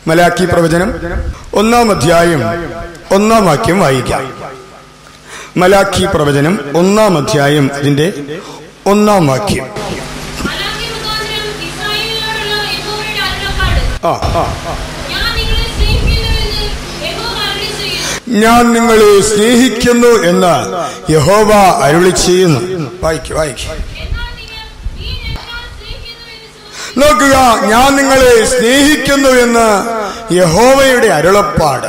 മലാക്കി പ്രവചനം 1-ാം അധ്യായം 1-ാം വാക്യം വായിക്കാം. മലാക്കി പ്രവചനം 1-ാം അധ്യായം അതിന്റെ 1-ാം വാക്യം. ഞാൻ നിങ്ങളെ സ്നേഹിക്കുന്നു എന്ന് യഹോവ അരുളി ചെയ്യുന്നു. വായിക്കും. നോക്കുക, ഞാൻ നിങ്ങളെ സ്നേഹിക്കുന്നു എന്ന് യഹോവയുടെ അരുളപ്പാട്.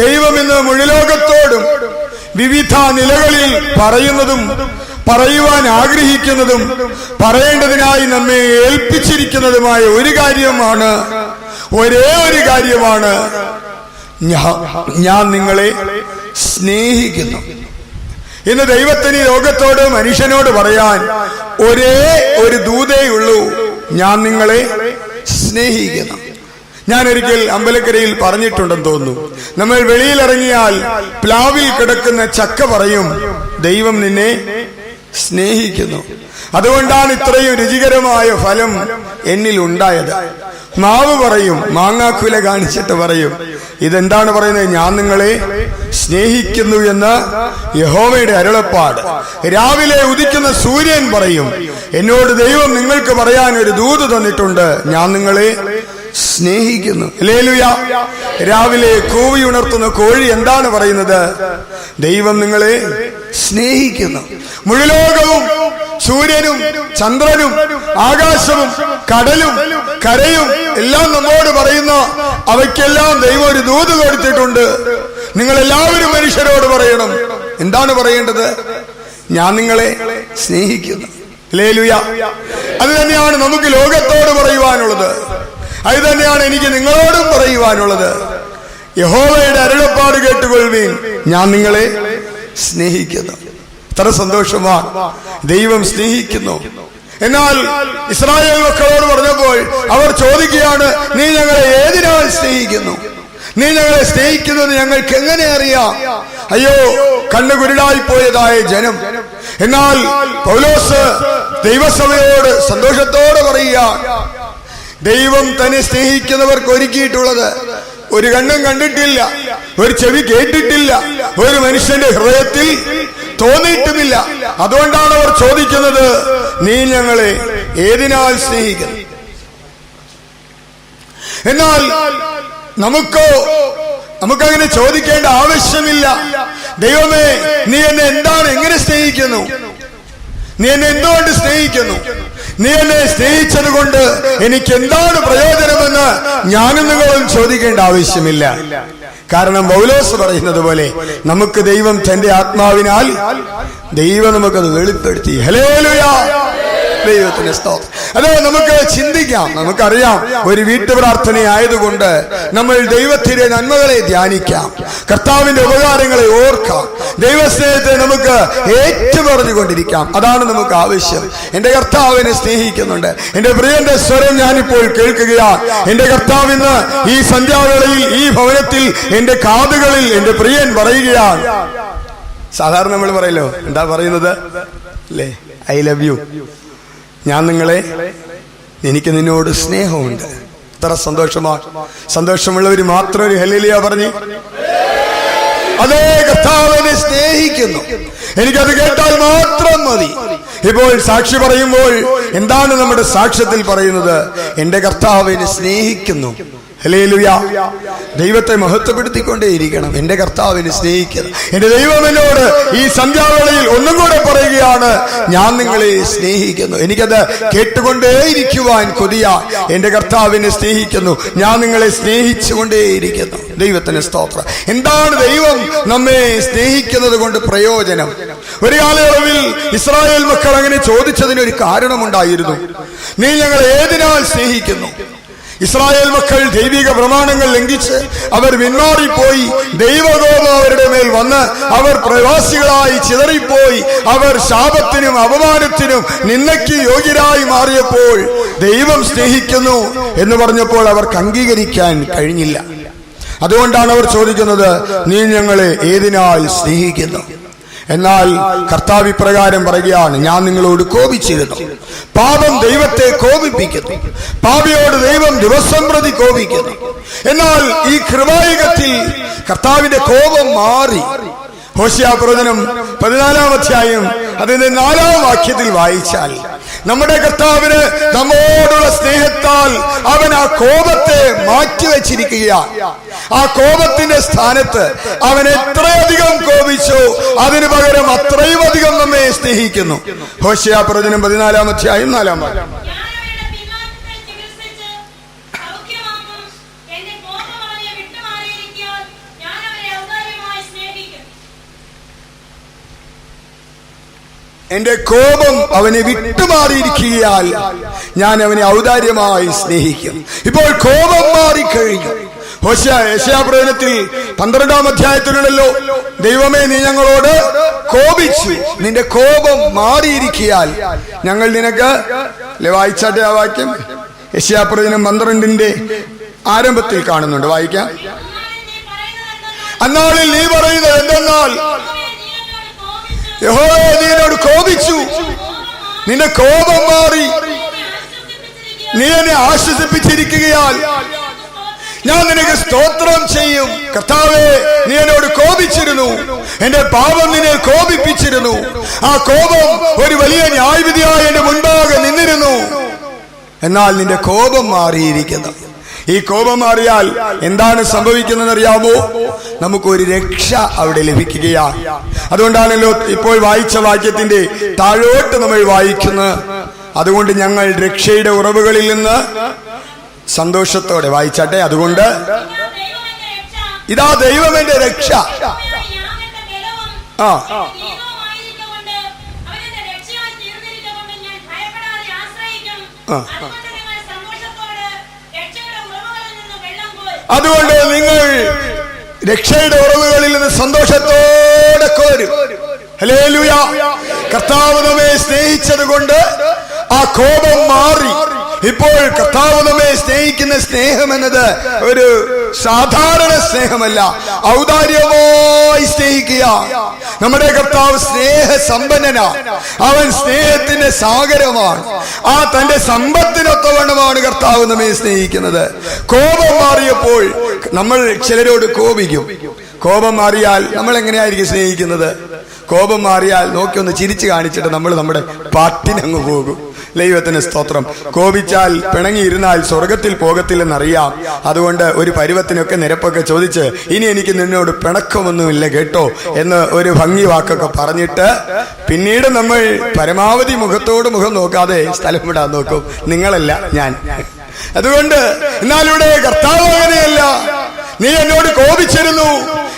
ദൈവം ഇന്ന് മുഴുലോകത്തോടും വിവിധ നിലകളിൽ പറയുന്നതും പറയുവാൻ ആഗ്രഹിക്കുന്നതും പറയേണ്ടതിനായി നമ്മെ ഏൽപ്പിച്ചിരിക്കുന്നതുമായ ഒരു കാര്യമാണ്, ഒരേ ഒരു കാര്യമാണ്, ഞാൻ നിങ്ങളെ സ്നേഹിക്കുന്നു. ഇന്ന് ദൈവത്തിന് ലോകത്തോട് മനുഷ്യനോട് പറയാൻ ഒരേ ഒരു ദൂതേയുള്ളൂ, ഞാൻ നിങ്ങളെ സ്നേഹിക്കുന്നു. ഞാനൊരിക്കൽ അമ്പലക്കരയിൽ പറഞ്ഞിട്ടുണ്ടെന്ന് തോന്നുന്നു, നമ്മൾ വെളിയിലിറങ്ങിയാൽ പ്ലാവിൽ കിടക്കുന്ന ചക്ക പറയും, ദൈവം നിന്നെ സ്നേഹിക്കുന്നു, അതുകൊണ്ടാണ് ഇത്രയും രുചികരമായ ഫലം എന്നിൽ ഉണ്ടായത്. മാവ് പറയും, മാങ്ങാക്കുല കാണിച്ചിട്ട് പറയും, ഇതെന്താണ് പറയുന്നത്? ഞാൻ നിങ്ങളെ സ്നേഹിക്കുന്നു എന്ന് യഹോവയുടെ അരുളപ്പാട്. രാവിലെ ഉദിക്കുന്ന സൂര്യൻ പറയും, എന്നോട് ദൈവം നിങ്ങൾക്ക് പറയാൻ ഒരു ദൂത് തന്നിട്ടുണ്ട്, ഞാൻ നിങ്ങളെ സ്നേഹിക്കുന്നു. ഹല്ലേലൂയ. രാവിലെ കൂവി ഉണർത്തുന്ന കോഴി എന്താണ് പറയുന്നത്? ദൈവം നിങ്ങളെ സ്നേഹിക്കുന്നു. മുഴുലോകവും സൂര്യനും ചന്ദ്രനും ആകാശവും കടലും കരയും എല്ലാം നമ്മോട് പറയുന്ന അവയ്ക്കെല്ലാം ദൈവം ഒരു ദൂത് കൊടുത്തിട്ടുണ്ട്. നിങ്ങൾ എല്ലാവരും മനുഷ്യരോട് പറയണം. എന്താണ് പറയേണ്ടത്? ഞാൻ നിങ്ങളെ സ്നേഹിക്കുന്നു. ഹല്ലേലൂയ. അത് തന്നെയാണ് നമുക്ക് ലോകത്തോട് പറയുവാനുള്ളത്. അത് തന്നെയാണ് എനിക്ക് നിങ്ങളോടും പറയുവാനുള്ളത്. യഹോവയുടെ അരുളപ്പാട് കേട്ടുകൊള്ളുവീൻ, ഞാൻ നിങ്ങളെ സ്നേഹിക്കുന്നു. എത്ര സന്തോഷമാണ്, ദൈവം സ്നേഹിക്കുന്നു. എന്നാൽ ഇസ്രായേൽ മക്കളോട് പറഞ്ഞപ്പോൾ അവർ ചോദിക്കുകയാണ്, നീ ഞങ്ങളെ ഏതിനാൽ സ്നേഹിക്കുന്നു? നീ ഞങ്ങളെ സ്നേഹിക്കുന്നത് ഞങ്ങൾക്ക് എങ്ങനെ അറിയാം? അയ്യോ, കണ്ണുകുരുടായി പോയതായ ജനം. എന്നാൽ പൗലോസ് ദൈവസഭയോട് സന്തോഷത്തോടെ പറയുക, ദൈവം തന്നെ സ്നേഹിക്കുന്നവർക്ക് ഒരുക്കിയിട്ടുള്ളത് ഒരു കണ്ണും കണ്ടിട്ടില്ല, ഒരു ചെവി കേട്ടിട്ടില്ല, ഒരു മനുഷ്യന്റെ ഹൃദയത്തിൽ തോന്നിയിട്ടുമില്ല. അതുകൊണ്ടാണ് അവർ ചോദിക്കുന്നത്, നീ ഞങ്ങളെ ഏതിനാൽ സ്നേഹിക്കുന്നു? എന്നാൽ നമുക്കങ്ങനെ ചോദിക്കേണ്ട ആവശ്യമില്ല. ദൈവമേ, നീ എന്നെ എങ്ങനെ സ്നേഹിക്കുന്നു? നീ എന്നെ എന്തുകൊണ്ട് സ്നേഹിക്കുന്നു? നീ എന്നെ സ്നേഹിച്ചത് കൊണ്ട് എനിക്ക് എന്താണ് പ്രയോജനമെന്ന് ഞാനും നിങ്ങളും ചോദിക്കേണ്ട ആവശ്യമില്ല. കാരണം പൗലോസ് പറയുന്നത് പോലെ നമുക്ക് ദൈവം തന്റെ ആത്മാവിനാൽ ദൈവം നമുക്കത് വെളിപ്പെടുത്തി. ഹല്ലേലൂയ, ദൈവത്തിന് സ്തോത്രം. അത് നമുക്ക് ചിന്തിക്കാം. നമുക്കറിയാം, ഒരു വീട്ടുപ്രാർത്ഥന ആയതുകൊണ്ട് നമ്മൾ ദൈവത്തിന്റെ നന്മകളെ ധ്യാനിക്കാം, കർത്താവിന്റെ ഉപകാരങ്ങളെ ഓർക്കാം, ദൈവസ്നേഹത്തെ നമുക്ക് ഏറ്റുപറഞ്ഞുകൊണ്ടിരിക്കാം. അതാണ് നമുക്ക് ആവശ്യം. എന്റെ കർത്താവിനെ സ്നേഹിക്കുന്നുണ്ട്. എന്റെ പ്രിയന്റെ സ്വരം ഞാനിപ്പോൾ കേൾക്കുകയാണ്. എന്റെ കർത്താവിന്ന് ഈ സന്ധ്യാവേളയിൽ ഈ ഭവനത്തിൽ എന്റെ കാതുകളിൽ എന്റെ പ്രിയൻ പറയുകയാണ്. സാധാരണ നമ്മൾ പറയല്ലോ, എന്താ പറയുന്നത് അല്ലേ? ഐ ലവ് യു, ഞാൻ നിങ്ങളെ, എനിക്ക് നിന്നോട് സ്നേഹമുണ്ട്. എത്ര സന്തോഷമാണ്. സന്തോഷമുള്ളവർ മാത്രം ഒരു ഹല്ലേലൂയ പറഞ്ഞ്. അതേ, കർത്താവിനെ സ്നേഹിക്കുന്നു. എനിക്കത് കേട്ടാൽ മാത്രം മതി. ഇപ്പോൾ സാക്ഷി പറയുമ്പോൾ എന്താണ് നമ്മുടെ സാക്ഷ്യത്തിൽ പറയുന്നത്? എന്റെ കർത്താവിനെ സ്നേഹിക്കുന്നു. ഹല്ലേലൂയ. ദൈവത്തെ മഹത്വപ്പെടുത്തിക്കൊണ്ടേയിരിക്കണം. എന്റെ കർത്താവിനെ സ്നേഹിക്കണം. എന്റെ ദൈവം എന്നോട് ഈ സന്ധ്യാവേളയിൽ ഒന്നും കൂടെ പറയുകയാണ്, ഞാൻ നിങ്ങളെ സ്നേഹിക്കുന്നു. എനിക്കത് കേട്ടുകൊണ്ടേയിരിക്കുവാൻ കൊതിയാ. എന്റെ കർത്താവിനെ സ്നേഹിക്കുന്നു, ഞാൻ നിങ്ങളെ സ്നേഹിച്ചുകൊണ്ടേയിരിക്കുന്നു. ദൈവത്തിന് സ്തോത്രം. എന്താണ് ദൈവം നമ്മെ സ്നേഹിക്കുന്നത് കൊണ്ട് പ്രയോജനം? ഒരു കാലയളവിൽ ഇസ്രായേൽ മക്കൾ അങ്ങനെ ചോദിച്ചതിനൊരു കാരണമുണ്ടായിരുന്നു. നീ ഞങ്ങളെ ഏതിനാൽ സ്നേഹിക്കുന്നു? ഇസ്രായേൽ മക്കൾ ദൈവിക പ്രമാണങ്ങൾ ലംഘിച്ച് അവർ പിന്മാറിപ്പോയി. ദൈവകോപം അവരുടെ മേൽ വന്ന് അവർ പ്രവാസികളായി ചിതറിപ്പോയി. അവർ ശാപത്തിനും അപമാനത്തിനും നിന്ദയ്ക്ക് യോഗ്യരായി മാറിയപ്പോൾ ദൈവം സ്നേഹിക്കുന്നു എന്ന് പറഞ്ഞപ്പോൾ അവർക്ക് അംഗീകരിക്കാൻ കഴിഞ്ഞില്ല. അതുകൊണ്ടാണ് അവർ ചോദിക്കുന്നത്, നീ ഞങ്ങളെ ഏതിനാൽ സ്നേഹിക്കുന്നു? എന്നാൽ കർത്താവ് ഇപ്രകാരം പറയുകയാണ്, ഞാൻ നിങ്ങളോട് കോപിച്ചിരുന്നു. പാപം ദൈവത്തെ കോപിപ്പിക്കുന്നു, പാപിയോട് ദൈവം ദിവസം പ്രതി കോപിക്കുന്നു. എന്നാൽ ഈ കൃപായുഗത്തിൽ കർത്താവിന്റെ കോപം മാറി. ഹോശേയ പ്രവചനം 14-ാം അധ്യായം അതിന്റെ 4-ാം വാക്യത്തിൽ വായിച്ചാൽ നമ്മുടെ കർത്താവിന് നമ്മോടുള്ള സ്നേഹത്താൽ അവൻ ആ കോപത്തെ മാറ്റിവെച്ചിരിക്കുകയാണ്. ആ കോപത്തിന്റെ സ്ഥാനത്ത് അവൻ എത്രയധികം കോപിച്ചു, അതിനു പകരം അത്രയും അധികം നമ്മെ സ്നേഹിക്കുന്നു. ഹോശേയ പ്രവചനം 14-ാം അധ്യായം 4-ാം വാക്യം. എന്റെ കോപം അവനെ വിട്ടുമാറിയിരിക്കുകയാൽ ഞാൻ അവനെ ഔദാര്യമായി സ്നേഹിക്കും. ഇപ്പോൾ കോപം മാറിക്കഴിഞ്ഞു. യെശയ്യാപ്രവചനത്തിൽ 12-ാം അധ്യായത്തിലുണ്ടല്ലോ, ദൈവമേ നീ ഞങ്ങളോട് കോപിച്ചു, നിന്റെ കോപം മാറിയിരിക്കുകയാൽ ഞങ്ങൾ നിനക്ക്. വായിച്ചാട്ടെ ആ വാക്യം. യെശയ്യാപ്രവചനം 12-ന്റെ ആരംഭത്തിൽ കാണുന്നുണ്ട്, വായിക്കാം. അന്നാളിൽ നീ പറയുന്നത് എന്തെന്നാൽ, യഹോവേ നീ എന്നോട് കോപിച്ചു, നിന്റെ കോപം മാറി, നീ എന്നെ ആശ്വസിപ്പിച്ചിരിക്കുകയാൽ ഞാൻ നിനക്ക് സ്തോത്രം ചെയ്യും. കർത്താവേ നീ എന്നോട് കോപിച്ചിരുന്നു, എന്റെ പാപം നിന്നെ കോപിപ്പിച്ചിരുന്നു. ആ കോപം ഒരു വലിയ ന്യായവിധിയായി എന്റെ മുൻപാകെ നിന്നിരുന്നു. എന്നാൽ നിന്റെ കോപം മാറിയിരിക്കുന്നു. ഈ കോപം മാറിയാൽ എന്താണ് സംഭവിക്കുന്നത് അറിയാമോ? നമുക്കൊരു രക്ഷ അവിടെ ലഭിക്കുകയാണ്. അതുകൊണ്ടാണല്ലോ ഇപ്പോൾ വായിച്ച വാക്യത്തിന്റെ താഴോട്ട് നമ്മൾ വായിക്കുന്നത്. അതുകൊണ്ട് ഞങ്ങൾ രക്ഷയുടെ ഉറവുകളിൽ നിന്ന് സന്തോഷത്തോടെ വായിച്ചാട്ടെ. അതുകൊണ്ട് ഇതാ ദൈവം എന്റെ രക്ഷ. അതുകൊണ്ട് നിങ്ങൾ രക്ഷയുടെ ഉറവുകളിൽ നിന്ന് സന്തോഷത്തോടെ കോരും. ഹല്ലേലൂയ. കർത്താവ് നമ്മെ സ്നേഹിച്ചത് കൊണ്ട് ആ കോപം മാറി. ഇപ്പോൾ കർത്താവ് നമ്മെ സ്നേഹിക്കുന്ന സ്നേഹം എന്നത് ഒരു സാധാരണ സ്നേഹമല്ല, ഔദാര്യമായി സ്നേഹിക്കുക. നമ്മുടെ കർത്താവ് സ്നേഹസമ്പന്നനാണ്, അവൻ സ്നേഹത്തിന്റെ സാഗരമാണ്. ആ തന്റെ സമ്പത്തിനൊത്തവണ്ണമാണ് കർത്താവ് നമ്മെ സ്നേഹിക്കുന്നത്. കോപം മാറിയപ്പോൾ നമ്മൾ ചിലരോട് കോപിക്കും. കോപം മാറിയാൽ നമ്മൾ എങ്ങനെയായിരിക്കും സ്നേഹിക്കുന്നത്? കോപം മാറിയാൽ നോക്കി ഒന്ന് ചിരിച്ചു കാണിച്ചിട്ട് നമ്മൾ നമ്മുടെ പാട്ടിനങ്ങ് പോകും. ദൈവത്തിന് സ്തോത്രം. കോപിച്ചാൽ പിണങ്ങിയിരുന്നാൽ സ്വർഗത്തിൽ പോകത്തില്ലെന്നറിയാം. അതുകൊണ്ട് ഒരു പരുവത്തിനൊക്കെ നിരപ്പൊക്കെ ചോദിച്ച് ഇനി എനിക്ക് നിന്നോട് പിണക്കമൊന്നുമില്ല കേട്ടോ എന്ന് ഒരു ഭംഗി വാക്കൊക്കെ പറഞ്ഞിട്ട് പിന്നീട് നമ്മൾ പരമാവധി മുഖത്തോട് മുഖം നോക്കാതെ സ്ഥലം വിടാൻ നോക്കും. നിങ്ങളല്ല, ഞാൻ. അതുകൊണ്ട് എന്നാലിവിടെ കർത്താവ് അങ്ങനെയല്ല. നീ എന്നോട് കോപിച്ചിരുന്നു,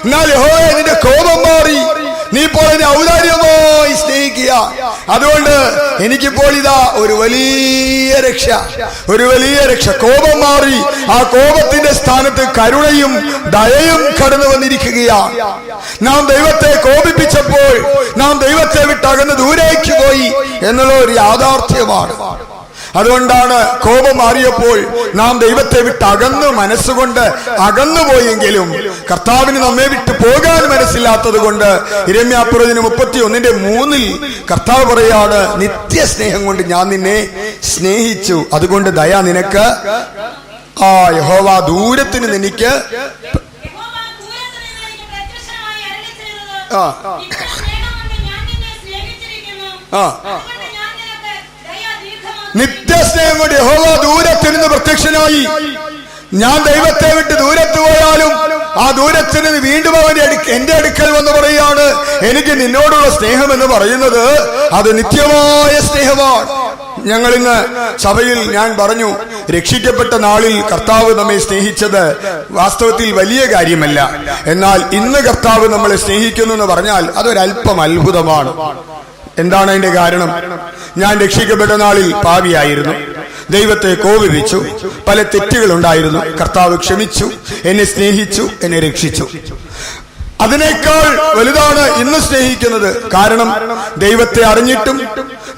എന്നാൽ യഹോവേ നിന്റെ കോപം മാറി, നീ ഇപ്പോൾ എന്നെ ഔദാര്യമായി സ്നേഹിക്കുക. അതുകൊണ്ട് എനിക്കിപ്പോൾ ഇതാ ഒരു വലിയ രക്ഷ, ഒരു വലിയ രക്ഷ. കോപം മാറി, ആ കോപത്തിന്റെ സ്ഥാനത്ത് കരുണയും ദയയും കടന്നു വന്നിരിക്കുകയാണ്. നാം ദൈവത്തെ കോപിപ്പിച്ചപ്പോൾ നാം ദൈവത്തെ വിട്ടകന്ന് ദൂരേക്ക് പോയി എന്നുള്ള ഒരു യാഥാർത്ഥ്യമാണ്. അതുകൊണ്ടാണ് കോപം മാറിയപ്പോൾ നാം ദൈവത്തെ വിട്ട് അകന്നു, മനസ്സുകൊണ്ട് അകന്നുപോയെങ്കിലും കർത്താവിന് നമ്മെ വിട്ട് പോകാൻ മനസ്സില്ലാത്തത് കൊണ്ട് യിരെമ്യാപ്രവചനം 31:3 കർത്താവ് പറയാണ്, നിത്യസ്നേഹം കൊണ്ട് ഞാൻ നിന്നെ സ്നേഹിച്ചു, അതുകൊണ്ട് ദയ നിനക്ക്. യഹോവ ദൂരത്തിന് നിനക്ക് നിത്യസ്നേഹം കൊണ്ട് യഹോവ ദൂരത്തിരുന്ന് പ്രത്യക്ഷനായി. ഞാൻ ദൈവത്തെ വിട്ട് ദൂരത്ത് പോയാലും ആ ദൂരത്തിൽ നിന്ന് വീണ്ടും അവൻ എന്റെ അടുക്കൽ വന്ന് പറയാണ്, എനിക്ക് നിന്നോടുള്ള സ്നേഹം എന്ന് പറയുന്നത് അത് നിത്യമായ സ്നേഹമാണ്. ഞങ്ങൾ ഇന്ന് സഭയിൽ ഞാൻ പറഞ്ഞു, രക്ഷിക്കപ്പെട്ട നാളിൽ കർത്താവ് നമ്മെ സ്നേഹിച്ചത് വാസ്തവത്തിൽ വലിയ കാര്യമല്ല. എന്നാൽ ഇന്ന് കർത്താവ് നമ്മളെ സ്നേഹിക്കുന്നു എന്ന് പറഞ്ഞാൽ അതൊരല്പം അത്ഭുതമാണ്. എന്താണ് അതിന്റെ കാരണം? ഞാൻ രക്ഷിക്കപ്പെട്ട നാളിൽ പാപിയായിരുന്നു, ദൈവത്തെ കോപിപ്പിച്ചു, പല തെറ്റുകളുണ്ടായിരുന്നു. കർത്താവ് ക്ഷമിച്ചു, എന്നെ സ്നേഹിച്ചു, എന്നെ രക്ഷിച്ചു. അതിനേക്കാൾ വലുതാണ് ഇന്ന് സ്നേഹിക്കുന്നത്. കാരണം ദൈവത്തെ അറിഞ്ഞിട്ടും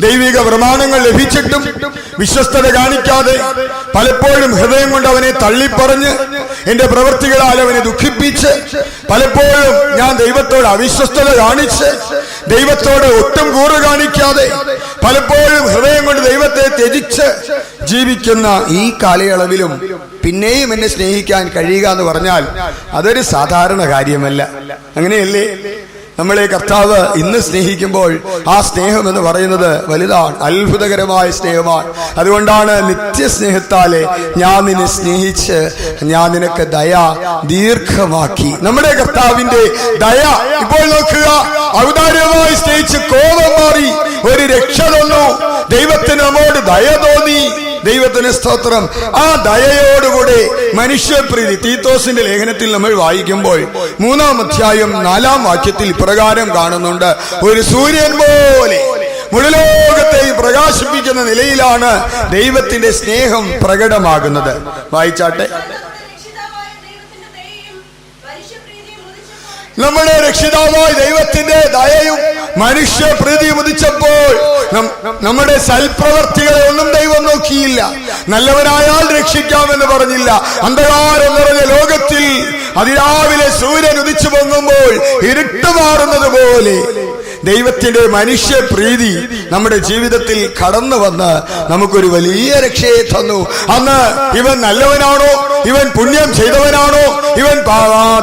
ദൈവിക പ്രമാണങ്ങൾ ലഭിച്ചിട്ടും വിശ്വസ്തത കാണിക്കാതെ പലപ്പോഴും ഹൃദയം കൊണ്ട് അവനെ തള്ളിപ്പറഞ്ഞ് എന്റെ പ്രവൃത്തികളാൽ അവനെ ദുഃഖിപ്പിച്ച് പലപ്പോഴും ഞാൻ ദൈവത്തോട് അവിശ്വസ്തത കാണിച്ച് ദൈവത്തോട് ഒട്ടും കൂറ് കാണിക്കാതെ പലപ്പോഴും ഹൃദയം കൊണ്ട് ദൈവത്തെ ത്യജിച്ച് ജീവിക്കുന്ന ഈ കാലയളവിലും പിന്നെയും എന്നെ സ്നേഹിക്കാൻ കഴിയുക എന്ന് പറഞ്ഞാൽ അതൊരു സാധാരണ കാര്യമല്ല. അങ്ങനെയല്ലേ? നമ്മളെ കർത്താവ് ഇന്ന് സ്നേഹിക്കുമ്പോൾ ആ സ്നേഹം എന്ന് പറയുന്നത് വലുതാണ്, അത്ഭുതകരമായ സ്നേഹമാണ്. അതുകൊണ്ടാണ് നിത്യസ്നേഹത്താലെ ഞാൻ നിന്നെ സ്നേഹിച്ച് ഞാൻ നിനക്ക് ദയ ദീർഘമാക്കി. നമ്മുടെ കർത്താവിന്റെ ദയ ഇപ്പോൾ നോക്കുക, ഔദാര്യമായി സ്നേഹിച്ച് കോപം മാറി ഒരു രക്ഷ തന്നു. ദൈവത്തിന് നമ്മോട് ദയ തോന്നി. ദൈവത്തിന് സ്തോത്രം. ആ ദയയോടുകൂടെ മനുഷ്യപ്രീതി തീത്തോസിന്റെ ലേഖനത്തിൽ നമ്മൾ വായിക്കുമ്പോൾ 3-ാം അധ്യായം 4-ാം വാക്യത്തിൽ ഇപ്രകാരം കാണുന്നുണ്ട്: ഒരു സൂര്യൻ പോലെ മുഴുലോകത്തെയും പ്രകാശിപ്പിക്കുന്ന നിലയിലാണ് ദൈവത്തിന്റെ സ്നേഹം പ്രകടമാകുന്നത്. വായിച്ചാട്ടെ. നമ്മുടെ രക്ഷിതാവായ ദൈവത്തിന്റെ ദയയും മനുഷ്യപ്രീതി ഉദിച്ചപ്പോൾ നമ്മുടെ സൽപ്രവർത്തികളെ ഒന്നും ദൈവം നോക്കിയില്ല. നല്ലവനായാൽ രക്ഷിക്കാമെന്ന് പറഞ്ഞില്ല. അന്ധകാരം നിറഞ്ഞ ലോകത്തിൽ അതിരാവിലെ സൂര്യൻ ഉദിച്ചു പൊങ്ങുമ്പോൾ ഇരുട്ട് മാറുന്നത് പോലെ ദൈവത്തിന്റെ മനുഷ്യപ്രീതി നമ്മുടെ ജീവിതത്തിൽ കടന്നു വന്ന് നമുക്കൊരു വലിയ രക്ഷയെ തന്നു. അന്ന് ഇവൻ നല്ലവനാണോ, ഇവൻ പുണ്യം ചെയ്തവനാണോ, ഇവൻ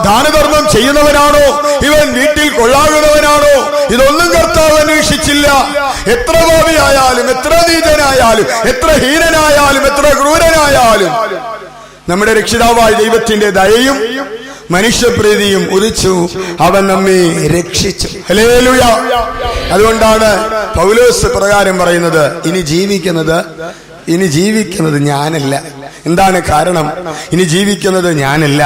ദാനധർമ്മം ചെയ്യുന്നവനാണോ, ഇവൻ വീട്ടിൽ കൊള്ളാകുന്നവനാണോ, ഇതൊന്നും കർത്താവ് അന്വേഷിച്ചില്ല. എത്ര പാപിയായാലും, എത്ര നീചനായാലും, എത്ര ഹീനനായാലും, എത്ര ക്രൂരനായാലും നമ്മുടെ രക്ഷിതാവായ ദൈവത്തിന്റെ ദയയും മനുഷ്യപ്രീതിയും ഉദിച്ചു. അവൻ നമ്മെ രക്ഷിച്ചു. ഹല്ലേലൂയ. അതുകൊണ്ടാണ് പൗലോസ് പ്രകാരം പറയുന്നത്, ഇനി ജീവിക്കുന്നത് ഞാനല്ല. എന്താണ് കാരണം? ഇനി ജീവിക്കുന്നത് ഞാനല്ല,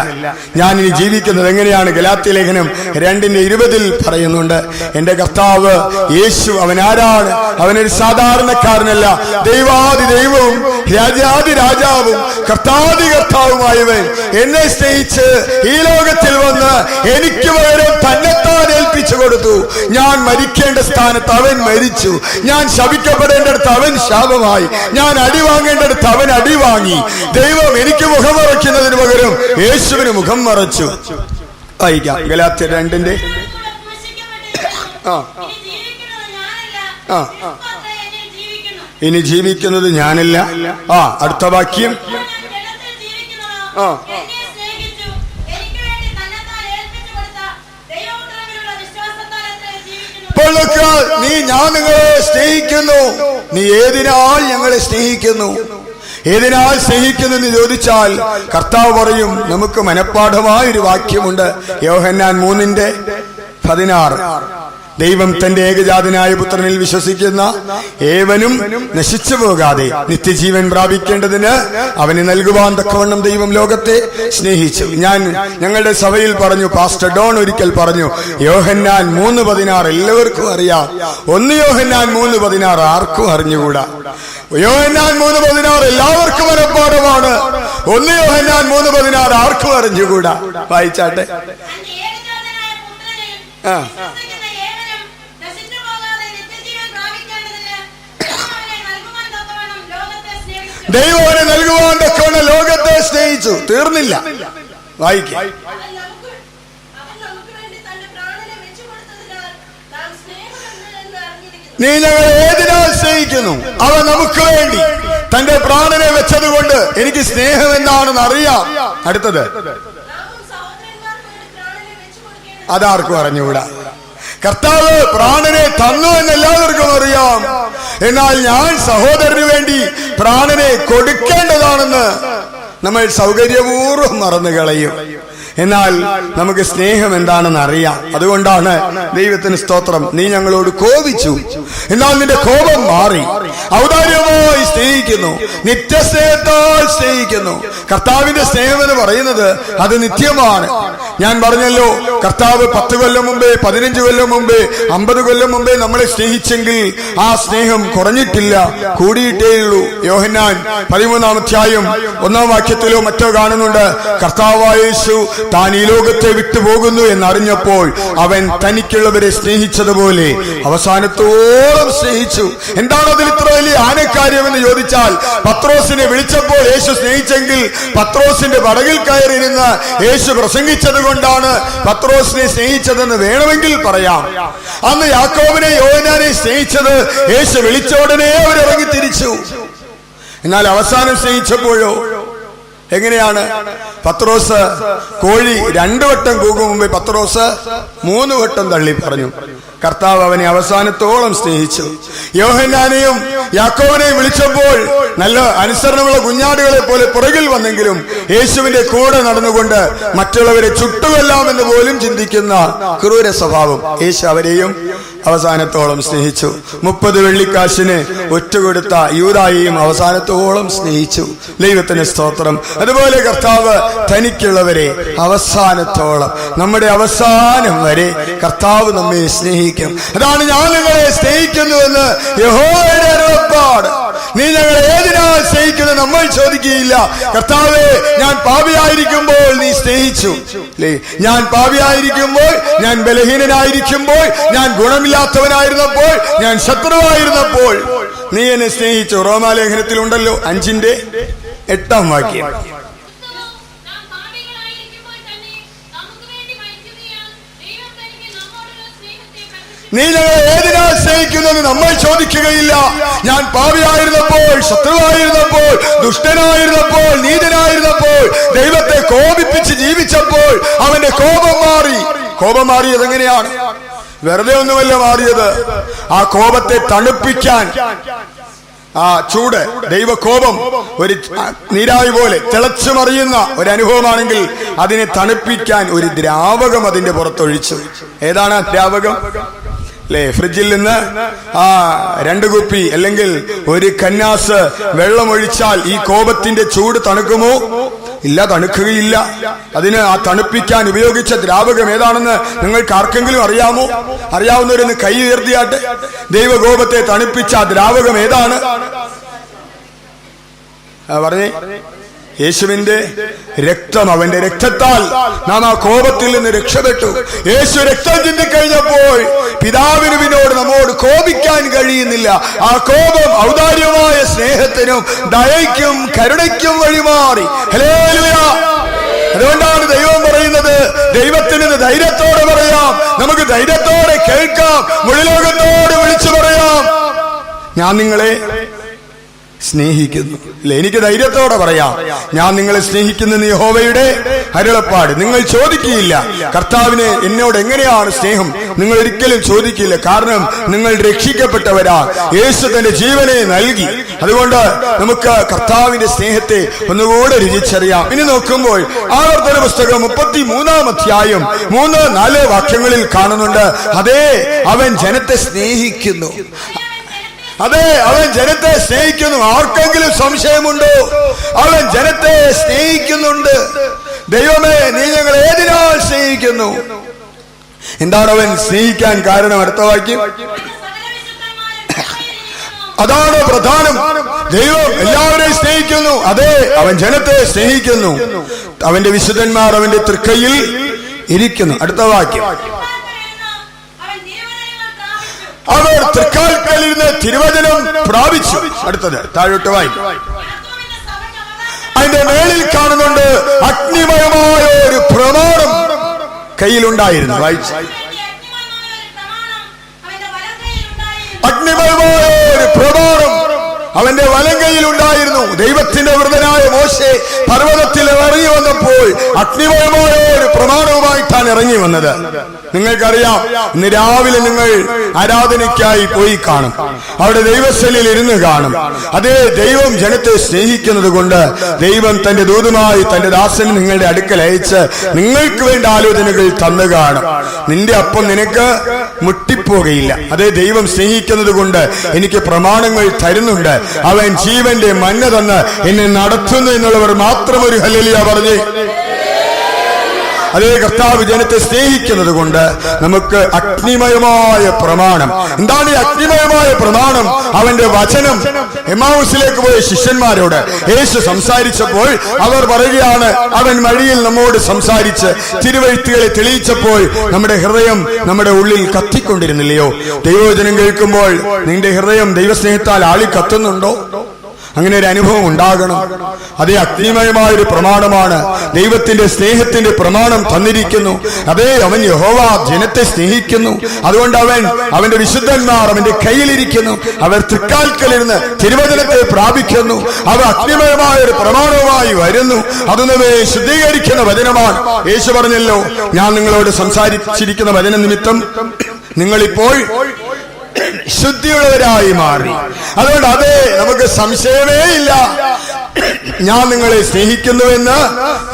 ഞാൻ ഇനി ജീവിക്കുന്നത് എങ്ങനെയാണ്? ഗലാത്യ ലേഖനം 2:20 പറയുന്നുണ്ട്, എന്റെ കർത്താവ് യേശു അവൻ ആരാണ്? അവനൊരു സാധാരണക്കാരനല്ല, ദൈവാദി ദൈവവും രാജാദി രാജാവും കർത്താദി കർത്താവുമായവൻ എന്നെ സ്നേഹിച്ച് ഈ ലോകത്തിൽ വന്ന് എനിക്ക് പകരം തന്നെത്താൻ ഏൽപ്പിച്ചു കൊടുത്തു. ഞാൻ മരിക്കേണ്ട സ്ഥാനത്ത് അവൻ മരിച്ചു, ഞാൻ ശപിക്കപ്പെടേണ്ടടുത്ത് അവൻ ശാപമായി, ഞാൻ അടി വാങ്ങേണ്ടടുത്ത് അവൻ അടി വാങ്ങി. ദൈവം എനിക്ക് മുഖം മറയ്ക്കുന്നതിന് പകരം യേശുവിന് മുഖം മറച്ചു. വായിക്കാം ഗലാത്യർ 2:. ഇനി ജീവിക്കുന്നത് ഞാനല്ല. അടുത്ത വാക്യം. ഞാൻ നിങ്ങളെ സ്നേഹിക്കുന്നു. നീ ഏതിനാൽ ഞങ്ങളെ സ്നേഹിക്കുന്നു? ഏതിനാൽ സ്നേഹിക്കുന്നു എന്ന് ചോദിച്ചാൽ കർത്താവ് പറയും. നമുക്ക് മനഃപ്പാഠമായൊരു വാക്യമുണ്ട്, യോഹന്നാൻ 3:16. ദൈവം തന്റെ ഏകജാതനായ പുത്രനിൽ വിശ്വസിക്കുന്ന ഏവനും നശിച്ചു പോകാതെ നിത്യജീവൻ പ്രാപിക്കേണ്ടതിന് അവന് നൽകുവാൻ തക്കവണ്ണം ദൈവം ലോകത്തെ സ്നേഹിച്ചു. ഞങ്ങളുടെ സഭയിൽ പറഞ്ഞു, പാസ്റ്റർ ഡോൺ ഒരിക്കൽ പറഞ്ഞു, യോഹന്നാൻ 3:16 എല്ലാവർക്കും അറിയാം. 1 യോഹന്നാൻ 3:16 ആർക്കും അറിഞ്ഞുകൂടാ. യോഹന്നാൻ 3:16 എല്ലാവർക്കും മനഃപ്പാഠമാണ്. 1 യോഹന്നാൻ 3:16 ആർക്കും അറിഞ്ഞുകൂടാ. വായിച്ചാട്ടെ. ദൈവം അവനെ നൽകുവാൻ തക്കവണ്ണം ലോകത്തെ സ്നേഹിച്ചു. തീർന്നില്ല, വായിക്കാം. നീ ഞങ്ങളെ ഏതിനാൽ സ്നേഹിക്കുന്നു? അവൻ നമുക്ക് വേണ്ടി തന്റെ പ്രാണനെ വെച്ചതുകൊണ്ട് എനിക്ക് സ്നേഹം എന്താണെന്ന് അറിയാം. അടുത്തത്, അതാർക്കും അറിഞ്ഞുകൂടാ. കർത്താവ് പ്രാണനെ തന്നു എന്ന് എല്ലാവർക്കും അറിയാം. എന്നാൽ ഞാൻ സഹോദരന് വേണ്ടി പ്രാണനെ കൊടുക്കേണ്ടതാണെന്ന് നമ്മൾ സൗകര്യപൂർവ്വം മറന്നു കളയും. എന്നാൽ നമുക്ക് സ്നേഹം എന്താണെന്ന് അറിയാം. അതുകൊണ്ടാണ് ദൈവത്തിന് സ്തോത്രം, നീ ഞങ്ങളോട് കോപിച്ചു, എന്നാൽ നിന്റെ കോപം മാറി. ഔദാര്യമായി സ്നേഹിക്കുന്നു, നിത്യസ്നേഹത്താൽ സ്നേഹിക്കുന്നു. കർത്താവിന്റെ സ്നേഹം എന്ന് പറയുന്നത് അത് നിത്യമാണ്. ഞാൻ പറഞ്ഞല്ലോ, കർത്താവ് 10 കൊല്ലം മുമ്പേ, 15 കൊല്ലം മുമ്പേ, 50 കൊല്ലം മുമ്പേ നമ്മളെ സ്നേഹിച്ചെങ്കിൽ ആ സ്നേഹം കുറഞ്ഞിട്ടില്ല, കൂടിയിട്ടേയുള്ളൂ. യോഹന്നാൻ 13-ാം അധ്യായം 1-ാം വാക്യത്തിലോ മറ്റോ കാണുന്നുണ്ട്, കർത്താവായ യേശു താൻ ഈ ലോകത്തെ വിട്ടുപോകുന്നു എന്നറിഞ്ഞപ്പോൾ അവൻ തനിക്കുള്ളവരെ സ്നേഹിച്ചതുപോലെ അവസാനത്തോളം സ്നേഹിച്ചു. എന്താണ് അതിൽ ഇത്ര വലിയ ആനക്കാര്യമെന്ന് ചോദിച്ചാൽ, പത്രോസിനെ വിളിച്ചപ്പോൾ യേശു സ്നേഹിച്ചെങ്കിൽ പത്രോസിന്റെ പടകിൽ കയറി നിന്ന് യേശു പ്രസംഗിച്ചത് കൊണ്ടാണ് പത്രോസിനെ സ്നേഹിച്ചതെന്ന് വേണമെങ്കിൽ പറയാം. അന്ന് യാക്കോബിനെ യോഹന്നാനെ സ്നേഹിച്ചത് യേശു വിളിച്ച ഉടനെ അവർ ഇറങ്ങി തിരിച്ചു. എന്നാൽ അവസാനം സ്നേഹിച്ചപ്പോഴോ എങ്ങനെയാണ്? പത്രോസ് കോഴി 2 വട്ടം കൂകും മുമ്പേ പത്രോസ് 3 വട്ടം തള്ളി പറഞ്ഞു. കർത്താവ് അവനെ അവസാനത്തോളം സ്നേഹിച്ചു. യോഹന്നാനെയും യാക്കോബിനെയും വിളിച്ചപ്പോൾ നല്ല അനുസരണമുള്ള കുഞ്ഞാടുകളെ പോലെ പുറകിൽ വന്നെങ്കിലും യേശുവിന്റെ കൂടെ നടന്നുകൊണ്ട് മറ്റുള്ളവരെ ചുട്ടുകൊല്ലാമെന്ന് പോലും ചിന്തിക്കുന്ന ക്രൂര സ്വഭാവം. യേശു അവരെയും അവസാനത്തോളം സ്നേഹിച്ചു. 30 വെള്ളിക്കാശിന് ഒറ്റുകൊടുത്ത യൂദായെയും അവസാനത്തോളം സ്നേഹിച്ചു. ദൈവത്തിന് സ്തോത്രം. അതുപോലെ കർത്താവ് തനിക്കുള്ളവരെ അവസാനത്തോളം, നമ്മുടെ അവസാനം വരെ കർത്താവ് നമ്മെ സ്നേഹിക്കും. അതാണ് ഞാൻ നിങ്ങളെ സ്നേഹിക്കുന്നുവെന്ന് യഹോവയുടെ അരുളപ്പാട്. നീ ഞങ്ങളെ ഏതിനാൽ സ്നേഹിക്കുന്നു നമ്മൾ ചോദിക്കുകയില്ല. കർത്താവേ, ഞാൻ പാപിയായിരിക്കുമ്പോൾ നീ സ്നേഹിച്ചു. ഞാൻ പാപിയായിരിക്കുമ്പോൾ, ഞാൻ ബലഹീനനായിരിക്കുമ്പോൾ, ഞാൻ ഗുണമില്ലാത്തവനായിരുന്നപ്പോൾ, ഞാൻ ശത്രുവായിരുന്നപ്പോൾ നീ എന്നെ സ്നേഹിച്ചു. റോമാലേഖനത്തിലുണ്ടല്ലോ 5:8 വാക്യം. നീ ഞങ്ങളെ ഏതിനാൽ സ്നേഹിക്കുന്നെന്ന് നമ്മൾ ചോദിക്കുകയില്ല. ഞാൻ പാപിയായിരുന്നപ്പോൾ, ശത്രുവായിരുന്നപ്പോൾ, ദുഷ്ടനായിരുന്നപ്പോൾ, നീതനായിരുന്നപ്പോൾ, ദൈവത്തെ കോപിപ്പിച്ച് ജീവിച്ചപ്പോൾ അവന്റെ കോപം മാറി. കോപം മാറിയത് എങ്ങനെയാണ്? വെറുതെ ഒന്നുമല്ല മാറിയത്. ആ കോപത്തെ തണുപ്പിക്കാൻ ആ ചൂട്, ദൈവകോപം ഒരു നീരാവി പോലെ തിളച്ചു മറിയുന്ന ഒരു അനുഭവമാണെങ്കിൽ അതിനെ തണുപ്പിക്കാൻ ഒരു ദ്രാവകം അതിന്റെ പുറത്തൊഴിച്ചു. ഏതാണ് ദ്രാവകം? അല്ലെ, ഫ്രിഡ്ജിൽ നിന്ന് 2 കുപ്പി അല്ലെങ്കിൽ ഒരു കന്നാസ് വെള്ളമൊഴിച്ചാൽ ഈ കോപത്തിന്റെ ചൂട് തണുക്കുമോ? ഇല്ല, തണുക്കുകയില്ല. അതിന് ആ തണുപ്പിക്കാൻ ഉപയോഗിച്ച ദ്രാവകം ഏതാണെന്ന് നിങ്ങൾക്ക് ആർക്കെങ്കിലും അറിയാമോ? അറിയാവുന്നവരൊന്ന് കൈ ഉയർത്തിയാട്ടെ. ദൈവകോപത്തെ തണുപ്പിച്ച ആ ദ്രാവകം ഏതാണ്? പറഞ്ഞേ. യേശുവിന്റെ രക്തം. അവന്റെ രക്തത്താൽ നാം ആ കോപത്തിൽ നിന്ന് രക്ഷപ്പെട്ടു. യേശു രക്തം ചിന്തിക്കഴിഞ്ഞപ്പോൾ പിതാവിന് പിന്നോട് നമ്മോട് കോപിക്കാൻ കഴിയുന്നില്ല. ആ കോപം ഔദാര്യമായ സ്നേഹത്തിനും ദയയ്ക്കും കരുണയ്ക്കും വഴിമാറി. ഹല്ലേലൂയ. അതുകൊണ്ടാണ് ദൈവം പറയുന്നത്, ദൈവത്തിന് ധൈര്യത്തോടെ പറയാം, നമുക്ക് ധൈര്യത്തോടെ കേൾക്കാം, മുഴുലോകത്തോട് വിളിച്ചു പറയാം, ഞാൻ നിങ്ങളെ സ്നേഹിക്കുന്നു. ഇല്ല, എനിക്ക് ധൈര്യത്തോടെ പറയാം, ഞാൻ നിങ്ങളെ സ്നേഹിക്കുന്ന യഹോവയുടെ അരുളപ്പാട്. നിങ്ങൾ ചോദിക്കുകയില്ല കർത്താവിന് എന്നോട് എങ്ങനെയാണ് സ്നേഹം, നിങ്ങൾ ഒരിക്കലും ചോദിക്കില്ല. കാരണം നിങ്ങൾ രക്ഷിക്കപ്പെട്ടവരാ. യേശു തന്റെ ജീവനെ നൽകി. അതുകൊണ്ട് നമുക്ക് കർത്താവിന്റെ സ്നേഹത്തെ ഒന്നുകൂടെ രുചിച്ചറിയാം. ഇനി നോക്കുമ്പോൾ ആവർത്തന പുസ്തകം 33-ാം അധ്യായം 3-4 വാക്യങ്ങളിൽ കാണുന്നുണ്ട്, അതേ അവൻ ജനത്തെ സ്നേഹിക്കുന്നു. അതെ, അവൻ ജനത്തെ സ്നേഹിക്കുന്നു. ആർക്കെങ്കിലും സംശയമുണ്ടോ? അവൻ ജനത്തെ സ്നേഹിക്കുന്നുണ്ട്. ദൈവമേ, നീ ഞങ്ങൾ ഏതിനാൽ സ്നേഹിക്കുന്നു? എന്താണ് അവൻ സ്നേഹിക്കാൻ കാരണം? അടുത്ത വാക്യം. അതാണ് പ്രധാനം. ദൈവം എല്ലാവരെയും സ്നേഹിക്കുന്നു. അതെ, അവൻ ജനത്തെ സ്നേഹിക്കുന്നു. അവന്റെ വിശുദ്ധന്മാർ അവന്റെ തൃക്കൈയിൽ ഇരിക്കുന്നു. അടുത്ത വാക്യം. അവർ തൃക്കാൽക്കലിരുന്ന് തിരുവചനം പ്രാപിച്ചു. അടുത്തത് താഴോട്ട് വായിക്കും. അതിന്റെ മേളിൽ കാണുന്നുണ്ട് അഗ്നിമയമായ ഒരു പ്രമാണം കയ്യിലുണ്ടായിരുന്നു. വായിച്ചു. അഗ്നിമയമായ ഒരു പ്രമാണം അവന്റെ വലങ്കയിൽ ഉണ്ടായിരുന്നു. ദൈവത്തിന്റെ വൃതനായ മോശെ പർവ്വതത്തിൽ ഇറങ്ങി വന്നപ്പോൾ അഗ്നിമയമായ ഒരു പ്രമാണവുമായിട്ടാണ് ഇറങ്ങി വന്നത്. നിങ്ങൾക്കറിയാം, ഇന്ന് രാവിലെ നിങ്ങൾ ആരാധനയ്ക്കായി പോയി കാണും, അവിടെ ദൈവസ്ഥലിൽ ഇരുന്ന് കാണും. അതേ, ദൈവം ജനത്തെ സ്നേഹിക്കുന്നത് കൊണ്ട് ദൈവം തന്റെ ദൂതുമായി തന്റെ ദാസൻ നിങ്ങളുടെ അടുക്കൽ അയച്ച് നിങ്ങൾക്ക് വേണ്ട ആലോചനകൾ തന്നു കാണും. നിന്റെ അപ്പം നിനക്ക് മുട്ടിപ്പോകയില്ല. അതേ, ദൈവം സ്നേഹിക്കുന്നത് കൊണ്ട് എനിക്ക് പ്രമാണങ്ങൾ തരുന്നുണ്ട്. അവൻ ജീവന്റെ മന്ന തന്ന് എന്നെ നടത്തുന്നു എന്നുള്ളവർ മാത്രം ഒരു ഹല്ലേലൂയ പറഞ്ഞേ. അതേ, കർത്താവ് ജനത്തെ സ്നേഹിക്കുന്നത് കൊണ്ട് നമുക്ക് അഗ്നിമയമായ പ്രമാണം. എന്താണ് ഈ അഗ്നിമയമായ പ്രമാണം? അവന്റെ വചനം. എമ്മാവുസിലേക്ക് പോയ ശിഷ്യന്മാരോട് യേശു സംസാരിച്ചപ്പോൾ അവർ പറയുകയാണ്, അവൻ വഴിയിൽ നമ്മോട് സംസാരിച്ച് തിരുവെഴുത്തുകളെ തെളിയിച്ചപ്പോൾ നമ്മുടെ ഹൃദയം നമ്മുടെ ഉള്ളിൽ കത്തിക്കൊണ്ടിരുന്നില്ലയോ? ദൈവവചനം കേൾക്കുമ്പോൾ നിന്റെ ഹൃദയം ദൈവസ്നേഹത്താൽ ആളി കത്തുന്നുണ്ടോ? അങ്ങനെ ഒരു അനുഭവം ഉണ്ടാകണം. അതേ അഗ്നിമയമായൊരു പ്രമാണമാണ്. ദൈവത്തിന്റെ സ്നേഹത്തിന്റെ പ്രമാണം തന്നിരിക്കുന്നു. അതേ അവൻ യഹോവ ജനത്തെ സ്നേഹിക്കുന്നു. അതുകൊണ്ട് അവന്റെ വിശുദ്ധന്മാർ അവന്റെ കയ്യിലിരിക്കുന്നു. അവർ തൃക്കാൽക്കലിരുന്ന് തിരുവചനത്തെ പ്രാപിക്കുന്നു. അവർ അഗ്നിമയമായ ഒരു പ്രമാണവുമായി വരുന്നു. അത് നമ്മെ ശുദ്ധീകരിക്കുന്ന വചനമാണ്. യേശു പറഞ്ഞല്ലോ, ഞാൻ നിങ്ങളോട് സംസാരിച്ചിരിക്കുന്ന വചന നിമിത്തം നിങ്ങളിപ്പോൾ ശുദ്ധിയുള്ളവരായി മാറി. അതുകൊണ്ട് അതേ നമുക്ക് സംശയമേ ഇല്ല, ഞാൻ നിങ്ങളെ സ്നേഹിക്കുന്നുവെന്ന്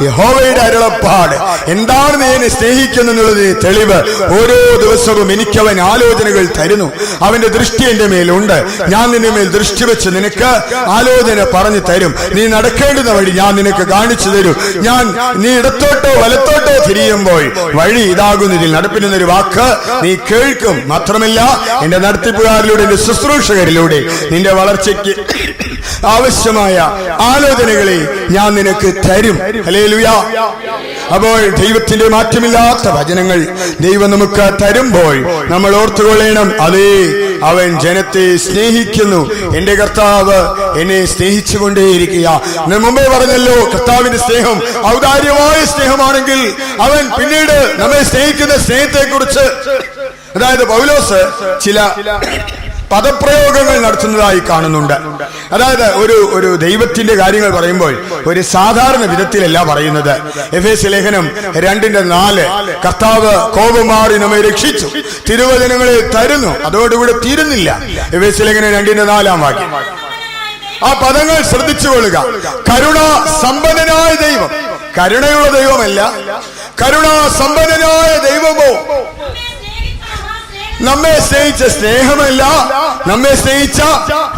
യഹോവയുടെ അരുളപ്പാട്. എന്താണ് നീ എന്നെ സ്നേഹിക്കുന്നു എന്നുള്ളതിന് തെളിവ് ഓരോ ദിവസവും എനിക്കവൻ ആലോചനകൾ തരുന്നു. അവന്റെ ദൃഷ്ടി എന്റെ മേലുണ്ട്. ഞാൻ നിന്റെ മേൽ ദൃഷ്ടി വെച്ച് നിനക്ക് ആലോചന പറഞ്ഞു തരും. നീ നടക്കേണ്ടുന്ന വഴി ഞാൻ നിനക്ക് കാണിച്ചു തരും. നീ ഇടത്തോട്ടോ വലത്തോട്ടോ തിരിയുമ്പോൾ വഴി ഇതാകുന്നതിൽ നടപ്പിനൊരു വാക്ക് നീ കേൾക്കും. മാത്രമല്ല, എന്റെ നടത്തിപ്പുകാരിലൂടെ, എന്റെ ശുശ്രൂഷകരിലൂടെ നിന്റെ വളർച്ചയ്ക്ക് ആവശ്യമായ ആലോചനകളെ ഞാൻ നിനക്ക് തരും. ഹല്ലേലൂയ. അപ്പോൾ ദൈവത്തിന്റെ മാറ്റമില്ലാത്ത വചനങ്ങൾ ദൈവം നമുക്ക് തരുമ്പോൾ നമ്മൾ ഓർത്തുകൊള്ളണം, അതേ അവൻ ജനത്തെ സ്നേഹിക്കുന്നു. എന്റെ കർത്താവ് എന്നെ സ്നേഹിച്ചുകൊണ്ടേയിരിക്കുക. മുമ്പേ പറഞ്ഞല്ലോ, കർത്താവിന്റെ സ്നേഹം ഔദാര്യമായ സ്നേഹമാണെങ്കിൽ അവൻ പിന്നീട് നമ്മെ സ്നേഹിക്കുന്ന സ്നേഹത്തെ കുറിച്ച്, അതായത് പൗലോസ് ചില പദപ്രയോഗങ്ങൾ നടത്തുന്നതായി കാണുന്നുണ്ട്. അതായത് ഒരു ദൈവത്തിന്റെ കാര്യങ്ങൾ പറയുമ്പോൾ ഒരു സാധാരണ വിധത്തിലല്ല പറയുന്നത്. എഫേസ്യ ലേഖനം 2:4 കർത്താവ് കോപം മാറി നമ്മെ രക്ഷിച്ചു, തിരുവചനങ്ങളെ തരുന്നു. അതോടുകൂടെ തീരുന്നില്ല. എഫേസ്യ ലേഖനം 2:4 വാക്യം. ആ പദങ്ങൾ ശ്രദ്ധിച്ചുകൊള്ളുക. കരുണാ സമ്പന്നനായ ദൈവം, കരുണയുള്ള ദൈവമല്ല, കരുണാ സമ്പന്നനായ ദൈവമോ നമ്മെ സ്നേഹിച്ച സ്നേഹമല്ല, നമ്മെ സ്നേഹിച്ച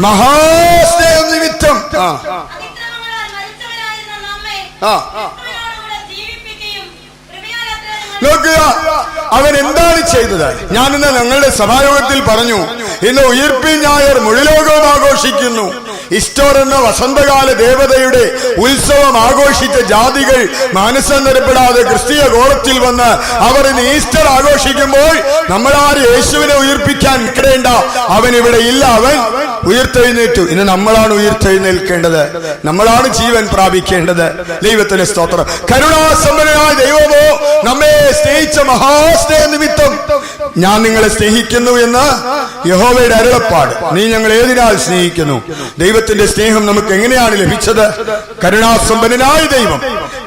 മഹാസ്നേഹം നിമിത്തം നോക്കുക അവൻ എന്താണ് ചെയ്തത്. ഞാൻ ഇന്ന് ഞങ്ങളുടെ സഭായോഗത്തിൽ പറഞ്ഞു, ഇന്ന് ഉയിർപ്പിൻ ഞായർ മുഴുലോകവും ആഘോഷിക്കുന്നു. ഈസ്റ്റർ എന്ന വസന്തകാല ദേവതയുടെ ഉത്സവം ആഘോഷിച്ച ജാതികൾ മാനസാന്തരപ്പെടാതെ ക്രിസ്തീയ ഗോളത്തിൽ വന്ന് അവർ ഇന്ന് ഈസ്റ്റർ ആഘോഷിക്കുമ്പോൾ നമ്മളാരും യേശുവിനെ ഉയിർപ്പിക്കാൻ നിൽക്കേണ്ട. അവൻ ഇവിടെ ഇല്ല, അവൻ ഉയർത്തെഴുന്നേറ്റു. ഇന്ന് നമ്മളാണ് ഉയർത്തെഴുന്നേൽക്കേണ്ടത്, നമ്മളാണ് ജീവൻ പ്രാപിക്കേണ്ടത്. ദൈവത്തിന്റെ സ്തോത്രം. കരുണാസമ്പന്നനായ ദൈവമോ നമ്മെ സ്നേഹിച്ച മഹാസ്നേഹ നിമിത്തം ഞാൻ നിങ്ങളെ സ്നേഹിക്കുന്നു എന്ന് യഹോവയുടെ അരുളപ്പാട്. നീ ഞങ്ങൾ ഏതിനാൽ സ്നേഹിക്കുന്നു? ദൈവത്തിന്റെ സ്നേഹം നമുക്ക് എങ്ങനെയാണ് ലഭിച്ചത്? കരുണാസമ്പന്നനായ ദൈവം,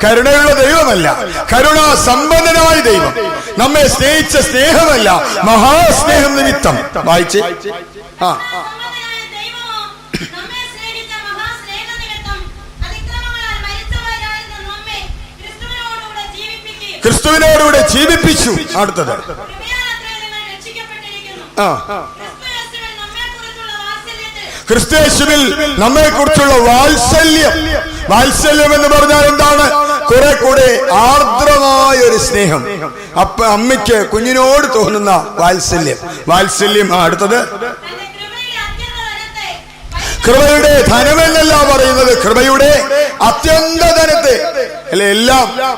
കരുണയുള്ള ദൈവമല്ല, കരുണാസമ്പന്നനായ ദൈവം നമ്മെ സ്നേഹിച്ച സ്നേഹമല്ല, മഹാസ്നേഹം നിമിത്തം. വായിച്ചേ. ക്രിസ്തുവിനോടുകൂടെ ജീവിപ്പിച്ചു. അടുത്തത് ക്രിസ്തുയേശുവിൽ നമ്മെ കുറിച്ചുള്ള വാത്സല്യം. വാത്സല്യം എന്ന് പറഞ്ഞാൽ എന്താണ്? കുറെ കൂടെ ആർദ്രമായ ഒരു സ്നേഹം. അമ്മയ്ക്ക് കുഞ്ഞിനോട് തോന്നുന്ന വാത്സല്യം. വാത്സല്യം. അടുത്തത് കൃപയുടെ ധനമെന്നല്ല പറയുന്നത്, കൃപയുടെ അത്യന്ത ധനത്തെ. അല്ലെ,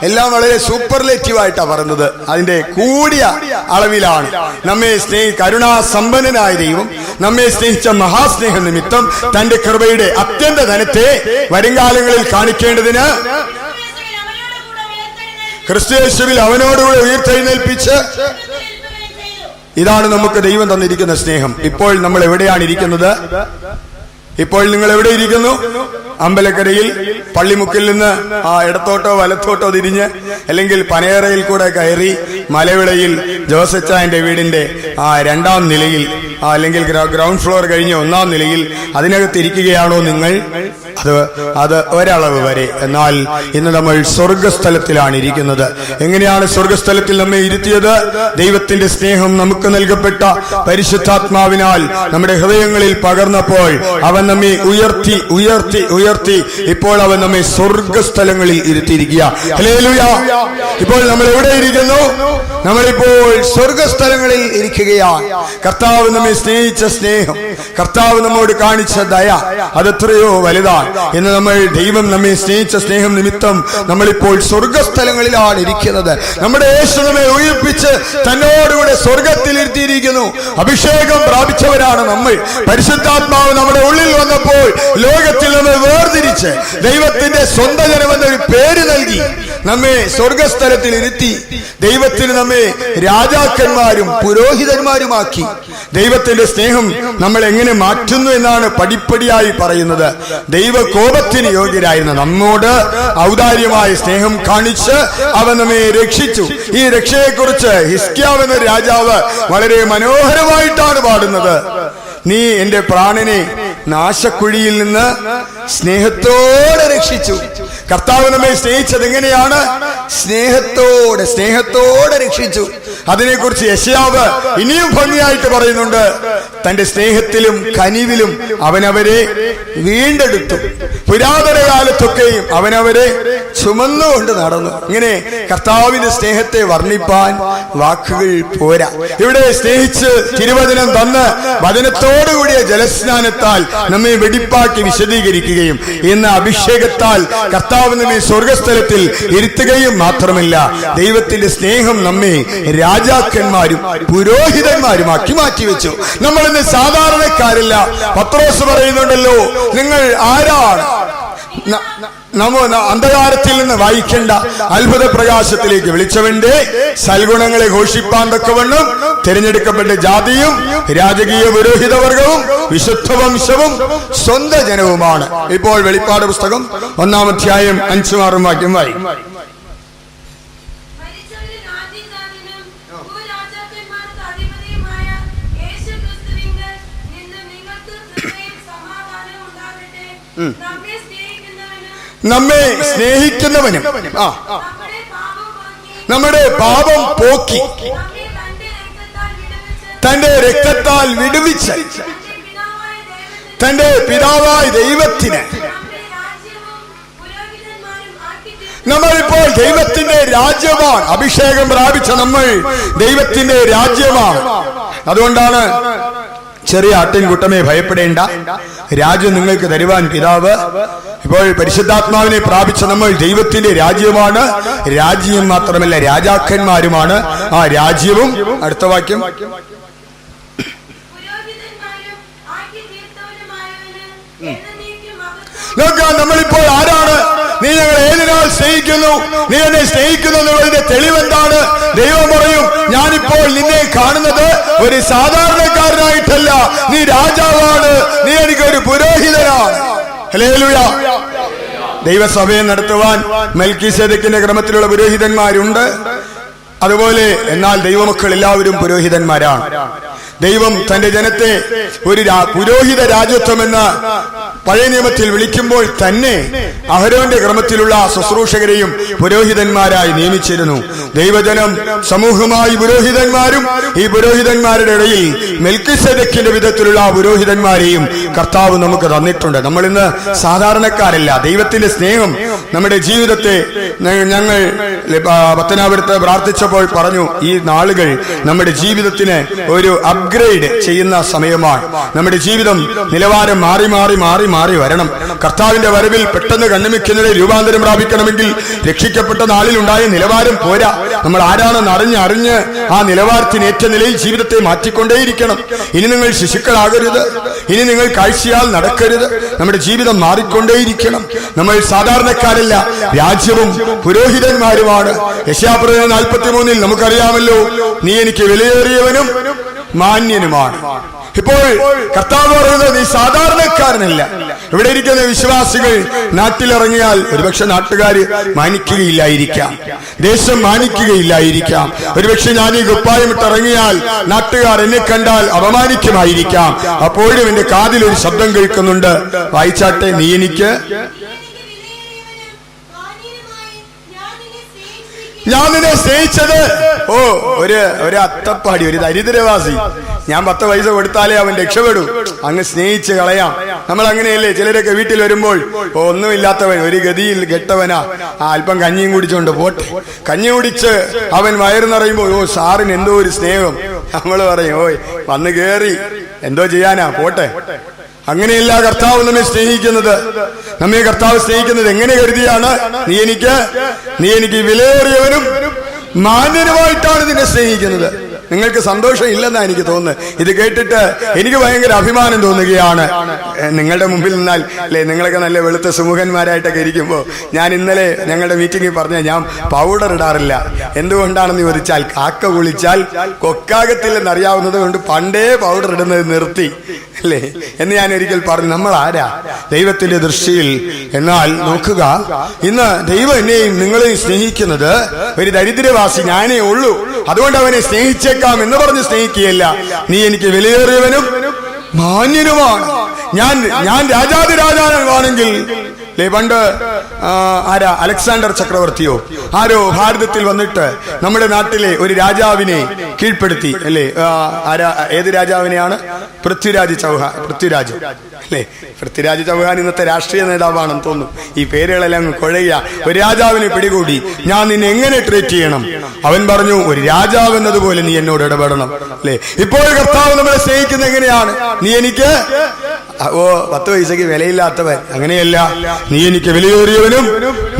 എല്ലാം വളരെ സൂപ്പർലേറ്റീവായിട്ടാണ് പറയുന്നത്. അതിന്റെ കൂടിയ അളവിലാണ്. നമ്മെ കരുണാസമ്പന്നനായ ദൈവം നമ്മെ സ്നേഹിച്ച മഹാസ്നേഹ നിമിത്തം തന്റെ കൃപയുടെ അത്യന്ത ധനത്തെ വരുംകാലങ്ങളിൽ കാണിക്കേണ്ടതിന് ക്രിസ്തുയേശുവിൽ അവനോടുകൂടെ ഉയർത്തെഴുന്നേൽപ്പിച്ച്. ഇതാണ് നമുക്ക് ദൈവം തന്നിരിക്കുന്ന സ്നേഹം. ഇപ്പോൾ നമ്മൾ എവിടെയാണ് ഇരിക്കുന്നത്? ഇപ്പോൾ നിങ്ങൾ എവിടെ ഇരിക്കുന്നു? അമ്പലക്കരയിൽ പള്ളിമുക്കിൽ നിന്ന് ഇടത്തോട്ടോ വലത്തോട്ടോ തിരിഞ്ഞ്, അല്ലെങ്കിൽ പനയറയിൽ കൂടെ കയറി മലവിളയിൽ ജോസച്ചായന്റെ വീടിന്റെ 2ാം നിലയിൽ, അല്ലെങ്കിൽ ഗ്രൗണ്ട് ഫ്ലോർ കഴിഞ്ഞ് 1ാം നിലയിൽ അതിനകത്ത് ഇരിക്കുകയാണോ നിങ്ങൾ? അത് ഒരളവ് വരെ. എന്നാൽ ഇന്ന് നമ്മൾ സ്വർഗസ്ഥലത്തിലാണ് ഇരിക്കുന്നത്. എങ്ങനെയാണ് സ്വർഗസ്ഥലത്തിൽ നമ്മെ ഇരുത്തിയത്? ദൈവത്തിന്റെ സ്നേഹം നമുക്ക് നൽകപ്പെട്ട പരിശുദ്ധാത്മാവിനാൽ നമ്മുടെ ഹൃദയങ്ങളിൽ പകർന്നപ്പോൾ അവൻ നമ്മെ ഉയർത്തി ഉയർത്തി ഉയർത്തി ഇപ്പോൾ അവൻ നമ്മെ സ്വർഗസ്ഥലങ്ങളിൽ ഇരുത്തിയിരിക്കുക. ഹല്ലേലൂയ. ഇപ്പോൾ നമ്മൾ എവിടെ ഇരിക്കുന്നു? നമ്മളിപ്പോൾ സ്വർഗസ്ഥലങ്ങളിൽ ഇരിക്കുകയാണ്. കർത്താവ് നമ്മെ സ്നേഹിച്ച സ്നേഹം, കർത്താവ് നമ്മോട് കാണിച്ച ദയ, അതെത്രയോ വലുതാണ്. ഇന്ന് ദൈവം നമ്മെ സ്നേഹിച്ച സ്നേഹം നിമിത്തം നമ്മളിപ്പോൾ സ്വർഗസ്ഥലങ്ങളിലാണ് ഇരിക്കുന്നത്. നമ്മുടെ യേശു നമ്മെ ഉയർപ്പിച്ച് തന്നോടുകൂടെ സ്വർഗത്തിൽ ഇരുത്തിയിരിക്കുന്നു. സ്നേഹിക്കുന്നു. അഭിഷേകം പ്രാപിച്ചവരാണ് നമ്മൾ. പരിശുദ്ധാത്മാവ് നമ്മുടെ ഉള്ളിൽ വന്നപ്പോൾ ലോകത്തിൽ നമ്മൾ വേർതിരിച്ച് ദൈവത്തിന്റെ സ്വന്തം ജനമെന്നൊരു പേര് നൽകി നമ്മെ സ്വർഗസ്ഥലത്തിൽ ഇരുത്തി ദൈവത്തിന് നമ്മെ രാജാക്കന്മാരും പുരോഹിതന്മാരുമാക്കി. ദൈവത്തിന്റെ സ്നേഹം നമ്മൾ എങ്ങനെ മാറ്റുന്നു എന്നാണ് പടിപ്പടിയായി പറയുന്നത്. ദൈവകോപത്തിന് യോഗ്യരായിരുന്ന നമ്മോട് ഔദാര്യമായ സ്നേഹം കാണിച്ച് അവൻ നമ്മെ രക്ഷിച്ചു. ഈ രക്ഷയെക്കുറിച്ച് ഹിസ്കിയാവ് എന്ന രാജാവ് വളരെ മനോഹരമായിട്ടാണ് പാടുന്നത്. നീ എന്റെ പ്രാണനെ നാശക്കുഴിയിൽ നിന്ന് സ്നേഹത്തോടെ രക്ഷിച്ചു. കർത്താവ് നമ്മെ സ്നേഹിച്ചത് എങ്ങനെയാണ്? സ്നേഹത്തോടെ രക്ഷിച്ചു. അതിനെക്കുറിച്ച് യെശയ്യാവ് ഇനിയും ഭംഗിയായിട്ട് പറയുന്നുണ്ട്. തന്റെ സ്നേഹത്തിലും കനിവിലും അവനവരെ വീണ്ടെടുത്തു. പുരാതന കാലത്തൊക്കെയും അവനവരെ ചുമന്നുകൊണ്ട് നടന്നു. ഇങ്ങനെ കർത്താവിന്റെ സ്നേഹത്തെ വർണ്ണിപ്പാൻ വാക്കുകൾ പോരാ. ഇവിടെ സ്നേഹിച്ച് തിരുവചനം തന്ന് വചനത്തോടുകൂടിയ ജലസ്നാനത്താൽ നമ്മെ വെടിപ്പാക്കി വിശദീകരിക്കുകയും ഇന്ന് അഭിഷേകത്താൽ കർത്താവ് നമ്മെ സ്വർഗസ്ഥലത്തിൽ ഇരുത്തുകയും മാത്രമല്ല, ദൈവത്തിന്റെ സ്നേഹം നമ്മെ രാജാക്കന്മാരും പുരോഹിതന്മാരുമാക്കി മാറ്റിവെച്ചു. നമ്മൾ ഇന്ന് സാധാരണക്കാരില്ല. പത്രോസ് പറയുന്നുണ്ടല്ലോ, നിങ്ങൾ ആരാണ്? അന്ധകാരത്തിൽ നിന്ന് വായിക്കേണ്ട അത്ഭുത പ്രകാശത്തിലേക്ക് വിളിച്ചവന്റെ സൽഗുണങ്ങളെ ഘോഷിപ്പാൻ തക്കവണ്ണം തിരഞ്ഞെടുക്കപ്പെട്ട ജാതിയും രാജകീയ പുരോഹിതവർഗവും വിശുദ്ധ വംശവും സ്വന്തം ജനവുമാണ്. ഇപ്പോൾ വെളിപ്പാട് പുസ്തകം 1-ാം അധ്യായം 5-6 വാക്യം വായി. നമ്മെ സ്നേഹിക്കുന്നവനും നമ്മുടെ പാപം പോക്കി തന്റെ രക്തത്താൽ വിടുവിച്ച് തന്റെ പിതാവായ ദൈവത്തിന് നമ്മളിപ്പോൾ ദൈവത്തിന്റെ രാജ്യമാണ്. അഭിഷേകം പ്രാപിച്ച നമ്മൾ ദൈവത്തിന്റെ രാജ്യമാണ്. അതുകൊണ്ടാണ് ചെറിയ ആട്ടിൻകൂട്ടമേ ഭയപ്പെടേണ്ട, രാജ്യം നിങ്ങൾക്ക് തരുവാൻ പിതാവ്. ഇപ്പോൾ പരിശുദ്ധാത്മാവിനെ പ്രാപിച്ച നമ്മൾ ദൈവത്തിന്റെ രാജ്യമാണ്. രാജ്യം മാത്രമല്ല, രാജാക്കന്മാരുമാണ്. ആ രാജ്യവും അടുത്ത വാക്യം നോക്കാം. നമ്മളിപ്പോൾ ആരാണ്? നീ ഞങ്ങൾ ഏതിനാൽ സ്നേഹിക്കുന്നു, നീ എന്നെ സ്നേഹിക്കുന്നു എന്നുള്ളതിന്റെ തെളിവെന്താണ്? ദൈവം പറയും, ഞാനിപ്പോൾ നിന്നെ കാണുന്നത് ഒരു സാധാരണക്കാരനായിട്ടല്ല, നീ രാജാവാണ്, നീ എനിക്കൊരു പുരോഹിതനാണ്. ഹല്ലേലൂയ. ദൈവസഭയെ നടത്തുവാൻ മെൽക്കിസേദെക്കിന്റെ ക്രമത്തിലുള്ള പുരോഹിതന്മാരുണ്ട്. അതുപോലെ എന്നാൽ ദൈവമക്കൾ എല്ലാവരും പുരോഹിതന്മാരാണ്. ദൈവം തന്റെ ജനത്തെ ഒരു പുരോഹിത രാജ്യത്വമെന്ന് പഴയ നിയമത്തിൽ വിളിക്കുമ്പോൾ തന്നെ അഹരോന്റെ ക്രമത്തിലുള്ള ശുശ്രൂഷകരെയും പുരോഹിതന്മാരായി നിയമിച്ചിരുന്നു. ദൈവജനം സമൂഹമായി പുരോഹിതന്മാരും ഈ പുരോഹിതന്മാരുടെ ഇടയിൽ മെൽക്കിസേദെക്കിന്റെ വിധത്തിലുള്ള പുരോഹിതന്മാരെയും കർത്താവ് നമുക്ക് തന്നിട്ടുണ്ട്. നമ്മൾ ഇന്ന് സാധാരണക്കാരല്ല. ദൈവത്തിന്റെ സ്നേഹം നമ്മുടെ ജീവിതത്തെ, ഞങ്ങൾ പത്തനാപുരത്ത് പ്രാർത്ഥിച്ചപ്പോൾ പറഞ്ഞു, ഈ നാളുകൾ നമ്മുടെ ജീവിതത്തിന് ഒരു അപ്ഗ്രേഡ് ചെയ്യുന്ന സമയമാണ്. നമ്മുടെ ജീവിതം നിലവാരം മാറി മാറി മാറി മാറി വരണം. കർത്താവിന്റെ വരവിൽ പെട്ടെന്ന് കണ്ണുമിക്കുന്നതിൽ രൂപാന്തരം പ്രാപിക്കണമെങ്കിൽ രക്ഷിക്കപ്പെട്ട നാളിൽ ഉണ്ടായ നിലവാരം പോരാ. നമ്മൾ ആരാണെന്ന് അറിഞ്ഞ് ആ നിലവാരത്തിനേറ്റ നിലയിൽ ജീവിതത്തെ മാറ്റിക്കൊണ്ടേയിരിക്കണം. ഇനി നിങ്ങൾ ശിശുക്കളാകരുത്, ഇനി നിങ്ങൾ കാഴ്ചയാൽ നടക്കരുത്. നമ്മുടെ ജീവിതം മാറിക്കൊണ്ടേയിരിക്കണം. നമ്മൾ സാധാരണക്കാരല്ല, രാജ്യവും പുരോഹിതന്മാരുമാണ്. യെശയ്യാപ്രവചനം 43 നമുക്കറിയാമല്ലോ, നീ എനിക്ക് വിലയേറിയവനും മാന്യനുമാണ്. ഇപ്പോൾ കർത്താവ് പറയുന്നത് നീ സാധാരണക്കാരനല്ല. ഇവിടെ ഇരിക്കുന്ന വിശ്വാസികൾ നാട്ടിലിറങ്ങിയാൽ ഒരുപക്ഷെ നാട്ടുകാര് മാനിക്കുകയില്ലായിരിക്കാം, ദേശം മാനിക്കുകയില്ലായിരിക്കാം. ഒരുപക്ഷെ ഞാൻ ഈ കുപ്പായമിട്ടിറങ്ങിയാൽ നാട്ടുകാർ എന്നെ കണ്ടാൽ അപമാനിക്കുമായിരിക്കാം. അപ്പോഴും എന്റെ കാതിൽ ഒരു ശബ്ദം കേൾക്കുന്നുണ്ട്, വായിച്ചാട്ടെ, നീ എനിക്ക് ഞാൻ നിന്നെ സ്നേഹിച്ചത്. ഒരു അത്തപ്പാടി, ഒരു ദരിദ്രവാസി, ഞാൻ 10 പൈസ കൊടുത്താലേ അവൻ രക്ഷപ്പെടൂ, അങ്ങ് സ്നേഹിച്ച് കളയാം. നമ്മൾ അങ്ങനെയല്ലേ? ചിലരൊക്കെ വീട്ടിൽ വരുമ്പോൾ ഒന്നുമില്ലാത്തവൻ, ഒരു ഗതിയിൽ കെട്ടവനാ, അല്പം കഞ്ഞിയും കുടിച്ചോണ്ട് പോട്ടെ. കഞ്ഞി കുടിച്ച് അവൻ വയറ് നിറയുമ്പോൾ സാറിന് എന്തോ ഒരു സ്നേഹം. നമ്മൾ പറയും, വന്ന് കേറി എന്തോ ചെയ്യാനാ, പോട്ടെ. അങ്ങനെയല്ല കർത്താവ് നമ്മെ സ്നേഹിക്കുന്നത്. നമ്മെ കർത്താവ് സ്നേഹിക്കുന്നത് എങ്ങനെ കരുതിയാണ്? നീ എനിക്ക് വിലയേറിയവനും മാന്യനുമായിട്ടാണ് നിന്നെ സ്നേഹിക്കുന്നത്. നിങ്ങൾക്ക് സന്തോഷം ഇല്ലെന്നാണ് എനിക്ക് തോന്നുന്നത്. ഇത് കേട്ടിട്ട് എനിക്ക് ഭയങ്കര അഭിമാനം തോന്നുകയാണ്. നിങ്ങളുടെ മുമ്പിൽ നിന്നാൽ അല്ലേ, നിങ്ങളൊക്കെ നല്ല വെളുത്ത സുമുഖന്മാരായിട്ടൊക്കെ ഇരിക്കുമ്പോൾ ഞാൻ ഇന്നലെ ഞങ്ങളുടെ മീറ്റിംഗിൽ പറഞ്ഞ ഞാൻ പൗഡർ ഇടാറില്ല. എന്തുകൊണ്ടാണെന്ന് ചോദിച്ചാൽ കാക്ക കുളിച്ചാൽ കൊക്കാകത്തില്ലെന്ന് അറിയാവുന്നത് കൊണ്ട് പണ്ടേ പൗഡർ ഇടുന്നത് നിർത്തി അല്ലേ എന്ന് ഞാൻ ഒരിക്കൽ പറഞ്ഞു. നമ്മൾ ആരാ ദൈവത്തിന്റെ ദൃഷ്ടിയിൽ? എന്നാൽ നോക്കുക, ഇന്ന് ദൈവം എന്നെയും നിങ്ങളെയും സ്നേഹിക്കുന്നത് ഒരു ദരിദ്രവാസി ഞാനേ ഉള്ളൂ, അതുകൊണ്ട് അവനെ സ്നേഹിച്ചേക്കാം എന്ന് പറഞ്ഞ് സ്നേഹിക്കുകയല്ല. നീ എനിക്ക് വിലയേറിയവനും മാന്യനുമാണ്. ഞാൻ രാജാതിരാജാവാണെങ്കിൽ പണ്ട് ആരാ അലക്സാണ്ടർ ചക്രവർത്തിയോ ആരോ ഭാരതത്തിൽ വന്നിട്ട് നമ്മുടെ നാട്ടിലെ ഒരു രാജാവിനെ കീഴ്പ്പെടുത്തി അല്ലേ. ഏത് രാജാവിനെയാണ്? പൃഥ്വിരാജ് അല്ലേ. പൃഥ്വിരാജ് ചൗഹാൻ ഇന്നത്തെ രാഷ്ട്രീയ നേതാവാണെന്ന് തോന്നുന്നു. ഈ പേരുകളെല്ലാം കുഴയുക. ഒരു രാജാവിനെ പിടികൂടി, ഞാൻ നിന്നെ എങ്ങനെ ട്രീറ്റ് ചെയ്യണം? അവൻ പറഞ്ഞു, ഒരു രാജാവ് എന്നതുപോലെ നീ എന്നോട് ഇടപെടണം അല്ലേ. ഇപ്പോൾ കർത്താവ് നമ്മളെ സ്നേഹിക്കുന്നത് എങ്ങനെയാണ്? നീ എനിക്ക് 10 പൈസക്ക് വിലയില്ലാത്തവൻ, അങ്ങനെയല്ല. നീ എനിക്ക് വിലയേറിയവനും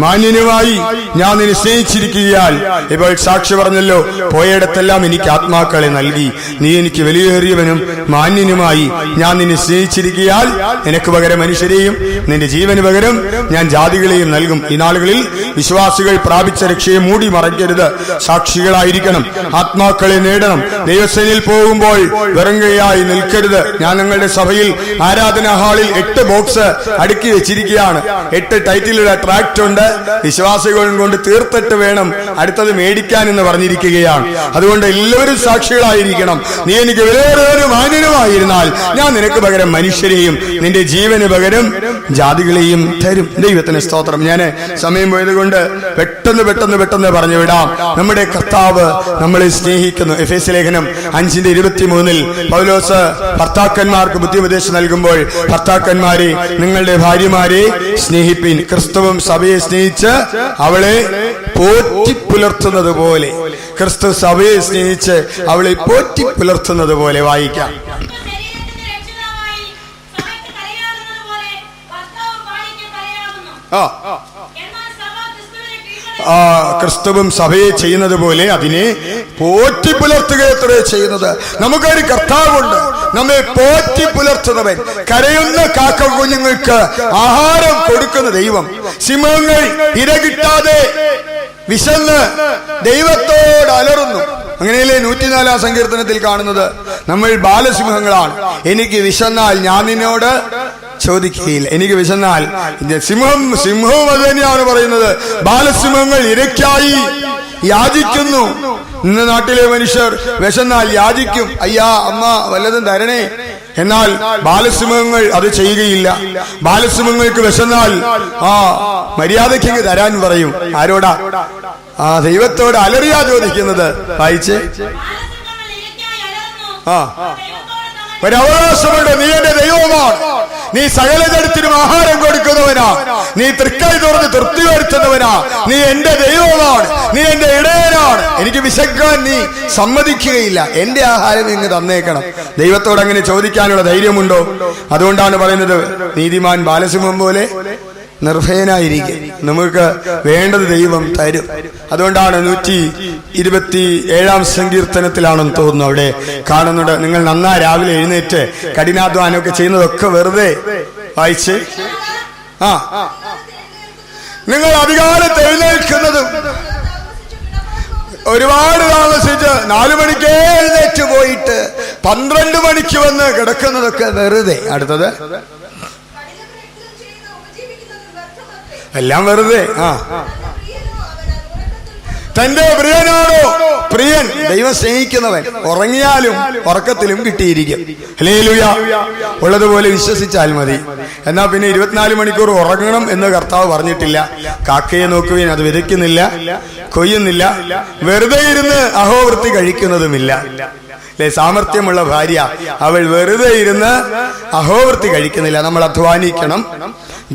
മാന്യനുമായി ഞാൻ നിന്നെ സ്നേഹിച്ചിരിക്കുകയാൽ. ഇപ്പോൾ സാക്ഷി പറഞ്ഞല്ലോ, പോയിടത്തെല്ലാം എനിക്ക് ആത്മാക്കളെ നൽകി. നീ എനിക്ക് വിലയേറിയവനും മാന്യനുമായി ഞാൻ നിന്നെ സ്നേഹിച്ചിരിക്കുകയാൽ നിനക്ക് പകരം മനുഷ്യരെയും നിന്റെ ജീവന് പകരം ഞാൻ ജാതികളെയും നൽകും. ഈ നാളുകളിൽ വിശ്വാസികൾ പ്രാപിച്ച രക്ഷയെ മൂടി മറയ്ക്കരുത്. സാക്ഷികളായിരിക്കണം, ആത്മാക്കളെ നേടണം. ദൈവസേനയിൽ പോകുമ്പോൾ വെറുങ്കയായി നിൽക്കരുത്. ഞാൻ ഞങ്ങളുടെ സഭയിൽ ആരാധനാ ഹാളിൽ 8 ബോക്സ് അടുക്കി വെച്ചിരിക്കുകയാണ്. 8 ടൈറ്റിലുള്ള ട്രാക്ട് ഉണ്ട്. വിശ്വാസികളും കൊണ്ട് തീർത്തിട്ട് വേണം അടുത്തത് മേടിക്കാൻ എന്ന് പറഞ്ഞിരിക്കുകയാണ്. അതുകൊണ്ട് എല്ലാവരും സാക്ഷികളായിരിക്കണം. നീ എനിക്ക് വിലയേറിയവനും മാന്യനുമായിരുന്നാൽ ഞാൻ നിനക്ക് പകരം മനുഷ്യരെയും നിന്റെ ജീവന് പകരം ജാതികളെയും തരും. ദൈവത്തിന് സ്തോത്രം. ഞാൻ സമയം പോയത് കൊണ്ട് പെട്ടെന്ന് പറഞ്ഞു വിടാം. നമ്മുടെ കർത്താവ് നമ്മളെ സ്നേഹിക്കുന്നു. എഫേസ്യ ലേഖനം 5:23 പൗലോസ് ഭർത്താക്കന്മാർക്ക് ബുദ്ധിയുപദേശം നൽകുമ്പോൾ, ഭർത്താക്കന്മാരെ നിങ്ങളുടെ ഭാര്യമാരെ സ്നേഹിപ്പിൻ, ക്രിസ്തുവും സഭയെ സ്നേഹിച്ച് അവളെ പോറ്റി പുലർത്തുന്നത് പോലെ. ക്രിസ്തു സഭയെ സ്നേഹിച്ച് അവളെ പോറ്റി പുലർത്തുന്നത് പോലെ. വായിക്കാം. ക്രിസ്തുവും സഭയെ ചെയ്യുന്നത് പോലെ അതിനെ പോറ്റി പുലർത്തുകയത്രേ ചെയ്യുന്നത്. നമുക്കൊരു കർത്താവുണ്ട്, നമ്മെ പോറ്റി പുലർത്തുന്നവൻ. കരയുന്ന കാക്ക കുഞ്ഞുങ്ങൾക്ക് ആഹാരം കൊടുക്കുന്ന ദൈവം. സിംഹങ്ങൾ ഇര കിട്ടാതെ വിശന്ന് ദൈവത്തോട് അലറുന്നു. അങ്ങനെയല്ലേ 104 സങ്കീർത്തനത്തിൽ കാണുന്നത്? നമ്മൾ ബാലസിംഹങ്ങളാണ്. എനിക്ക് വിശന്നാൽ ഞാൻ നിന്നോട് ചോദിക്കുകയില്ല. എനിക്ക് വിശന്നാൽ സിംഹവും അത് തന്നെയാണ് പറയുന്നത്. ബാലസിംഹങ്ങൾ ഇരയ്ക്കായി യാചിക്കുന്നു. ഇന്ന് നാട്ടിലെ മനുഷ്യർ വിശന്നാൽ യാചിക്കും, അയ്യാ അമ്മ വല്ലതും തരണേ. എന്നാൽ ബാലസിംഹങ്ങൾ അത് ചെയ്യുകയില്ല. ബാലസിംഹങ്ങൾക്ക് വിശന്നാൽ മര്യാദയ്ക്ക് തരാൻ പറയും. ആരോടാ? ദൈവത്തോട് അലറിയാ ചോദിക്കുന്നത്. വായിച്ച്. ഒരവകാശമുണ്ട്. നീ എന്റെ ദൈവമാണ്. നീ സകല ജനത്തിനും ആഹാരം കൊടുക്കുന്നവനാ. നീ തൃക്കൈ തുറന്ന് തൃപ്തി വരുത്തുന്നവനാ. നീ എന്റെ ദൈവമാണ്. നീ എന്റെ ഇടയനാണ്. എനിക്ക് വിശക്കാൻ നീ സമ്മതിക്കുകയില്ല. എന്റെ ആഹാരം ഇങ്ങ് തന്നേക്കണം. ദൈവത്തോട് അങ്ങനെ ചോദിക്കാനുള്ള ധൈര്യമുണ്ടോ? അതുകൊണ്ടാണ് പറയുന്നത്, നീതിമാൻ ബാലസിംഹം പോലെ നിർഭയനായിരിക്കും. നമുക്ക് വേണ്ടത് ദൈവം തരും. അതുകൊണ്ടാണ് 127 സങ്കീർത്തനത്തിലാണെന്ന് തോന്നുന്നു, അവിടെ കാണുന്നുണ്ട്, നിങ്ങൾ നന്നാ രാവിലെ എഴുന്നേറ്റ് കഠിനാധ്വാനമൊക്കെ ചെയ്യുന്നതൊക്കെ വെറുതെ. വായിച്ച്. നിങ്ങൾ അധികാലത്ത് എഴുന്നേൽക്കുന്നതും ഒരുപാട് താമസിച്ച് 4 മണിക്കേ എഴുന്നേറ്റ് പോയിട്ട് 12 മണിക്ക് വന്ന് കിടക്കുന്നതൊക്കെ വെറുതെ. അടുത്തത് എല്ലാം വെറുതെ. തന്റെ പ്രിയനാണോ പ്രിയൻ? ദൈവം സ്നേഹിക്കുന്നവൻ ഉറങ്ങിയാലും ഉറക്കത്തിലും കിട്ടിയിരിക്കും. ഹല്ലേലൂയ. ഉള്ളതുപോലെ വിശ്വസിച്ചാൽ മതി. എന്നാ പിന്നെ 24 മണിക്കൂർ ഉറങ്ങണം എന്ന് കർത്താവ് പറഞ്ഞിട്ടില്ല. കാക്കയെ നോക്കുവിൻ, അത് വിതയ്ക്കുന്നില്ല, കൊയ്യുന്നില്ല, വെറുതെ ഇരുന്ന് അഹോവൃത്തി കഴിക്കുന്നതുമില്ല. സാമർത്ഥ്യമുള്ള ഭാര്യ, അവൾ വെറുതെ ഇരുന്ന് അഹോവൃത്തി കഴിക്കുന്നില്ല. നമ്മൾ അധ്വാനിക്കണം.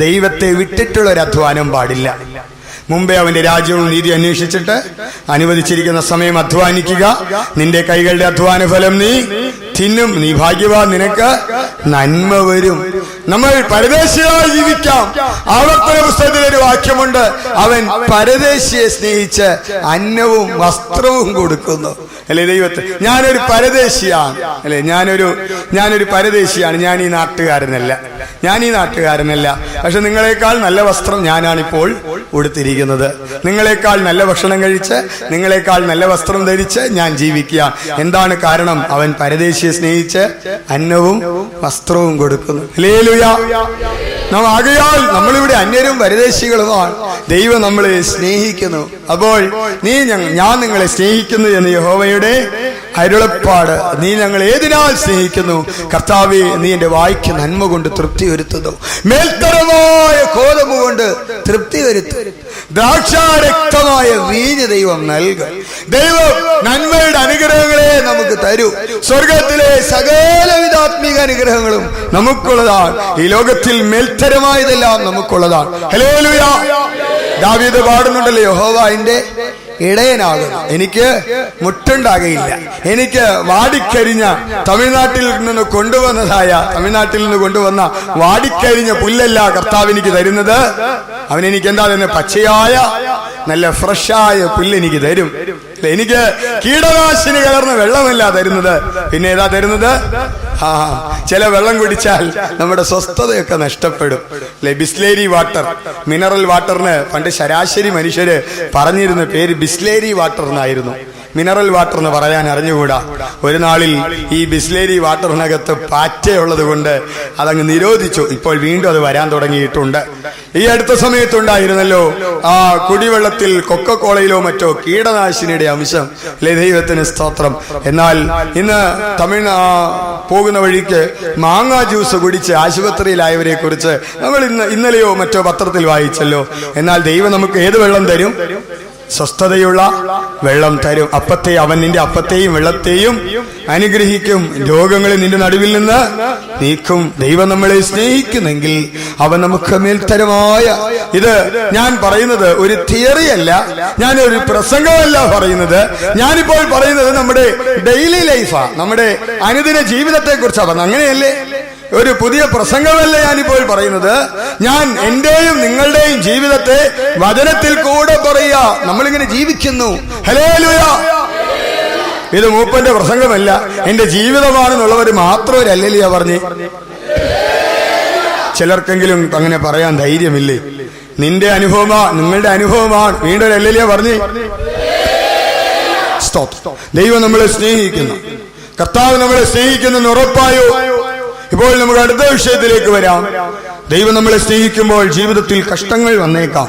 ദൈവത്തെ വിട്ടിട്ടുള്ള ഒരു അധ്വാനം പാടില്ല. മുമ്പേ അവന്റെ രാജ്യവും നീതി അന്വേഷിച്ചിട്ട് അനുവദിച്ചിരിക്കുന്ന സമയം അധ്വാനിക്കുക. നിന്റെ കൈകളുടെ അധ്വാന ഫലം നീ തിന്നും, നീ ഭാഗ്യവാൻ, നിനക്ക് നന്മ വരും. നമ്മൾ പരദേശിയായി ജീവിക്കാം. ആവർത്തന പുസ്തകത്തിൽ ഒരു വാക്യമുണ്ട്, അവൻ പരദേശിയെ സ്നേഹിച്ച് അന്നവും വസ്ത്രവും കൊടുക്കുന്നു. അല്ലെ ദൈവത്തെ, ഞാനൊരു പരദേശിയാണ്, അല്ലെ ഞാനൊരു പരദേശിയാണ്, ഞാൻ ഈ നാട്ടുകാരനല്ല. പക്ഷെ നിങ്ങളെക്കാൾ നല്ല വസ്ത്രം ഞാനാണിപ്പോൾ ഉടുത്തിരിക്കുന്നത്. നിങ്ങളെക്കാൾ നല്ല ഭക്ഷണം കഴിച്ച്, നിങ്ങളെക്കാൾ നല്ല വസ്ത്രം ധരിച്ച് ഞാൻ ജീവിക്കുക. എന്താണ് കാരണം? അവൻ പരദേശിയെ സ്നേഹിച്ച് അന്നവും വസ്ത്രവും കൊടുക്കുന്നു. ഹല്ലേലൂയ. ആകയാൽ നമ്മളിവിടെ അന്യരും പരദേശികളുമാണ്. ദൈവം നമ്മളെ സ്നേഹിക്കുന്നു. അപ്പോൾ ഞാൻ നിങ്ങളെ സ്നേഹിക്കുന്നു എന്ന് യഹോവയുടെ അരുളപ്പാട്. നീ ഞങ്ങൾ ഏതിനാൽ സ്നേഹിക്കുന്നു? കർത്താവേ, നീ എന്റെ വായ്ക്ക് നന്മ കൊണ്ട് തൃപ്തി വരുത്തുന്നു, മേൽത്തരമായ കോതമ്പ് കൊണ്ട് തൃപ്തി വരുത്തുന്നു, ദ്രാക്ഷാരക്തമായ വീഞ്ഞ് ദൈവം നൽകും. ദൈവം നന്മയുടെ അനുഗ്രഹങ്ങളെ നമുക്ക് തരൂ. സ്വർഗത്തിലെ സകലവിധാത്മിക അനുഗ്രഹങ്ങളും നമുക്കുള്ളതാണ്. ഈ ലോകത്തിൽ മേൽത്തരമായതെല്ലാം നമുക്കുള്ളതാണ്. ഹല്ലേലൂയ. ദാവീദ് പാടുന്നുണ്ടല്ലോ, യഹോവ എന്റെ ഇടയനാകുന്നു, എനിക്ക് മുട്ടുണ്ടാകയില്ല. എനിക്ക് വാടിക്കരിഞ്ഞ തമിഴ്നാട്ടിൽ നിന്ന് കൊണ്ടുവന്ന വാടിക്കരിഞ്ഞ പുല്ലല്ല കർത്താവ് എനിക്ക് തരുന്നത്. അവനെനിക്ക് എന്താ തന്നെ പച്ചയായ നല്ല ഫ്രഷായ പുല്ല് എനിക്ക് തരും. എനിക്ക് കീടനാശിനി കലർന്ന വെള്ളമല്ല തരുന്നത്. പിന്നെ ഏതാ തരുന്നത്? ചില വെള്ളം കുടിച്ചാൽ നമ്മുടെ സ്വസ്ഥതയൊക്കെ നഷ്ടപ്പെടും. അല്ലെ, ബിസ്ലേരി വാട്ടർ, മിനറൽ വാട്ടറിന് പണ്ട് ശരാശരി മനുഷ്യര് പറഞ്ഞിരുന്ന പേര് ബിസ്ലേരി വാട്ടർ എന്നായിരുന്നു. മിനറൽ വാട്ടർ എന്ന് പറയാൻ അറിഞ്ഞുകൂടാ. ഒരു നാളിൽ ഈ ബിസ്ലേരി വാട്ടറിനകത്ത് പാറ്റയുള്ളത് കൊണ്ട് അതങ്ങ് നിരോധിച്ചു. ഇപ്പോൾ വീണ്ടും അത് വരാൻ തുടങ്ങിയിട്ടുണ്ട്. ഈ അടുത്ത സമയത്തുണ്ടായിരുന്നല്ലോ ആ കുടിവെള്ളത്തിൽ കൊക്കക്കോളയിലോ മറ്റോ കീടനാശിനിയുടെ അംശം. ദൈവത്തിന് സ്തോത്രം. എന്നാൽ ഇന്ന് പോകുന്ന വഴിക്ക് മാങ്ങാ ജ്യൂസ് കുടിച്ച് ആശുപത്രിയിലായവരെ കുറിച്ച് നമ്മൾ ഇന്നലെയോ മറ്റോ പത്രത്തിൽ വായിച്ചല്ലോ. എന്നാൽ ദൈവം നമുക്ക് ഏത് വെള്ളം തരും? സ്വസ്ഥതയുള്ള വെള്ളം തരും. അവൻ നിന്റെ അപ്പത്തെയും വെള്ളത്തെയും അനുഗ്രഹിക്കും, രോഗങ്ങളെ നിന്റെ നടുവിൽ നിന്ന് നീക്കും. ദൈവം നമ്മളെ സ്നേഹിക്കുന്നെങ്കിൽ അവൻ നമുക്ക് മേൽത്തരമായ, ഇത് ഞാൻ പറയുന്നത് ഒരു തിയറി അല്ല, ഞാനൊരു പ്രസംഗമല്ല പറയുന്നത്. ഞാനിപ്പോൾ പറയുന്നത് നമ്മുടെ ഡെയിലി ലൈഫാ, നമ്മുടെ അനുദിന ജീവിതത്തെ കുറിച്ചാണ് പറഞ്ഞത്. അങ്ങനെയല്ലേ? ഒരു പുതിയ പ്രസംഗമല്ല ഞാനിപ്പോൾ പറയുന്നത്. ഞാൻ എന്റെയും നിങ്ങളുടെയും ജീവിതത്തെ വചനത്തിൽ കൂടെ പറയുക. നമ്മളിങ്ങനെ ജീവിക്കുന്നു. ഹല്ലേലൂയ. ഇത് മൂപ്പന്റെ പ്രസംഗമല്ല, എന്റെ ജീവിതമാണെന്നുള്ളവർ മാത്രം ഒരു ഹല്ലേലൂയ പറഞ്ഞ്. ചിലർക്കെങ്കിലും അങ്ങനെ പറയാൻ ധൈര്യമില്ലേ? നിന്റെ അനുഭവമാണ്, നിങ്ങളുടെ അനുഭവമാണ്. വീണ്ടും ഒരു ഹല്ലേലൂയ പറഞ്ഞ്. ദൈവം നമ്മളെ സ്നേഹിക്കുന്നു, കർത്താവ് നമ്മളെ സ്നേഹിക്കുന്നു ഉറപ്പായോ? ഇപ്പോൾ നമുക്ക് അടുത്ത വിഷയത്തിലേക്ക് വരാം. ദൈവം നമ്മളെ സ്നേഹിക്കുമ്പോൾ ജീവിതത്തിൽ കഷ്ടങ്ങൾ വന്നേക്കാം,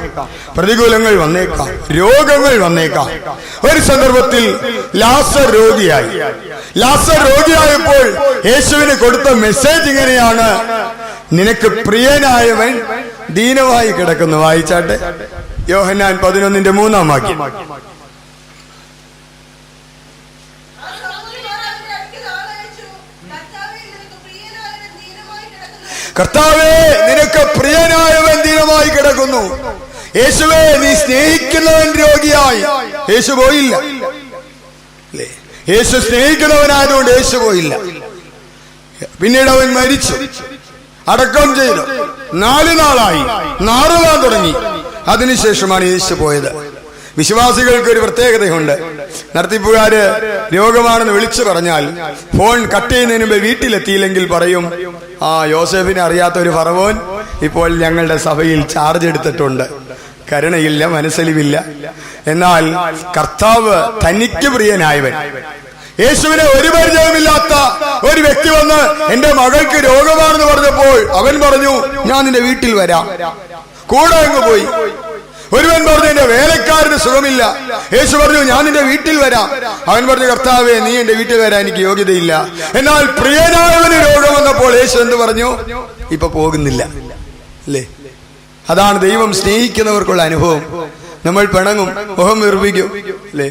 പ്രതികൂലങ്ങൾ വന്നേക്കാം, രോഗങ്ങൾ വന്നേക്കാം. ഒരു സന്ദർഭത്തിൽ ലാസർ രോഗിയായപ്പോൾ യേശുവിന് കൊടുത്ത മെസ്സേജ് ഇങ്ങനെയാണ്: നിനക്ക് പ്രിയനായവൻ ദീനമായി കിടക്കുന്നു. വായിച്ചാട്ടെ, യോഹന്നാൻ 11:3 വാക്യം. കർത്താവേ, നിനക്ക് പ്രിയനായവൻ ദീനമായി കിടക്കുന്നു. യേശുവേ, നീ സ്നേഹിക്കുന്നവൻ രോഗിയായി. യേശു പോയില്ല. യേശു സ്നേഹിക്കുന്നവനായതുകൊണ്ട് യേശു പോയില്ല. പിന്നീട് അവൻ മരിച്ചു, അടക്കം ചെയ്തു. 4 നാളായി, നാറുവാൻ തുടങ്ങി. അതിനുശേഷമാണ് യേശു പോയത്. വിശ്വാസികൾക്ക് ഒരു പ്രത്യേകതയുണ്ട്. നടത്തിപ്പുകാര് രോഗമാണെന്ന് വിളിച്ചു പറഞ്ഞാൽ ഫോൺ കട്ട് ചെയ്യുന്നതിന് മുമ്പ് വീട്ടിലെത്തിയില്ലെങ്കിൽ പറയും, യോസേഫിനെ അറിയാത്ത ഒരു ഫറവോൻ ഇപ്പോൾ ഞങ്ങളുടെ സഭയിൽ ചാർജ് എടുത്തിട്ടുണ്ട്. കരുണയില്ല, മനസ്സലിവില്ല. എന്നാൽ കർത്താവ് തനിക്ക് പ്രിയനായവൻ, യേശുവിനെ ഒരു പരിചയമില്ലാത്ത ഒരു വ്യക്തി വന്ന് എന്റെ മകൾക്ക് രോഗമാണെന്ന് പറഞ്ഞപ്പോൾ അവൻ പറഞ്ഞു, ഞാൻ നിന്റെ വീട്ടിൽ വരാം. കൂടെ അങ്ങ് പോയി. ഒരുവൻ പറഞ്ഞു, എന്റെ വേലക്കാരന് സുഖമില്ല. യേശു പറഞ്ഞു, ഞാൻ നിന്റെ വീട്ടിൽ വരാം. അവൻ പറഞ്ഞു, കർത്താവേ, നീ എന്റെ വീട്ടിൽ വരാൻ എനിക്ക് യോഗ്യതയില്ല. എന്നാൽ പ്രിയനായവന് രോഗം വന്നപ്പോൾ യേശു എന്ത് പറഞ്ഞു? ഇപ്പൊ പോകുന്നില്ല. അല്ലേ? അതാണ് ദൈവം സ്നേഹിക്കുന്നവർക്കുള്ള അനുഭവം. നമ്മൾ പിണങ്ങും, മുഖം വീർപ്പിക്കും. അല്ലേ?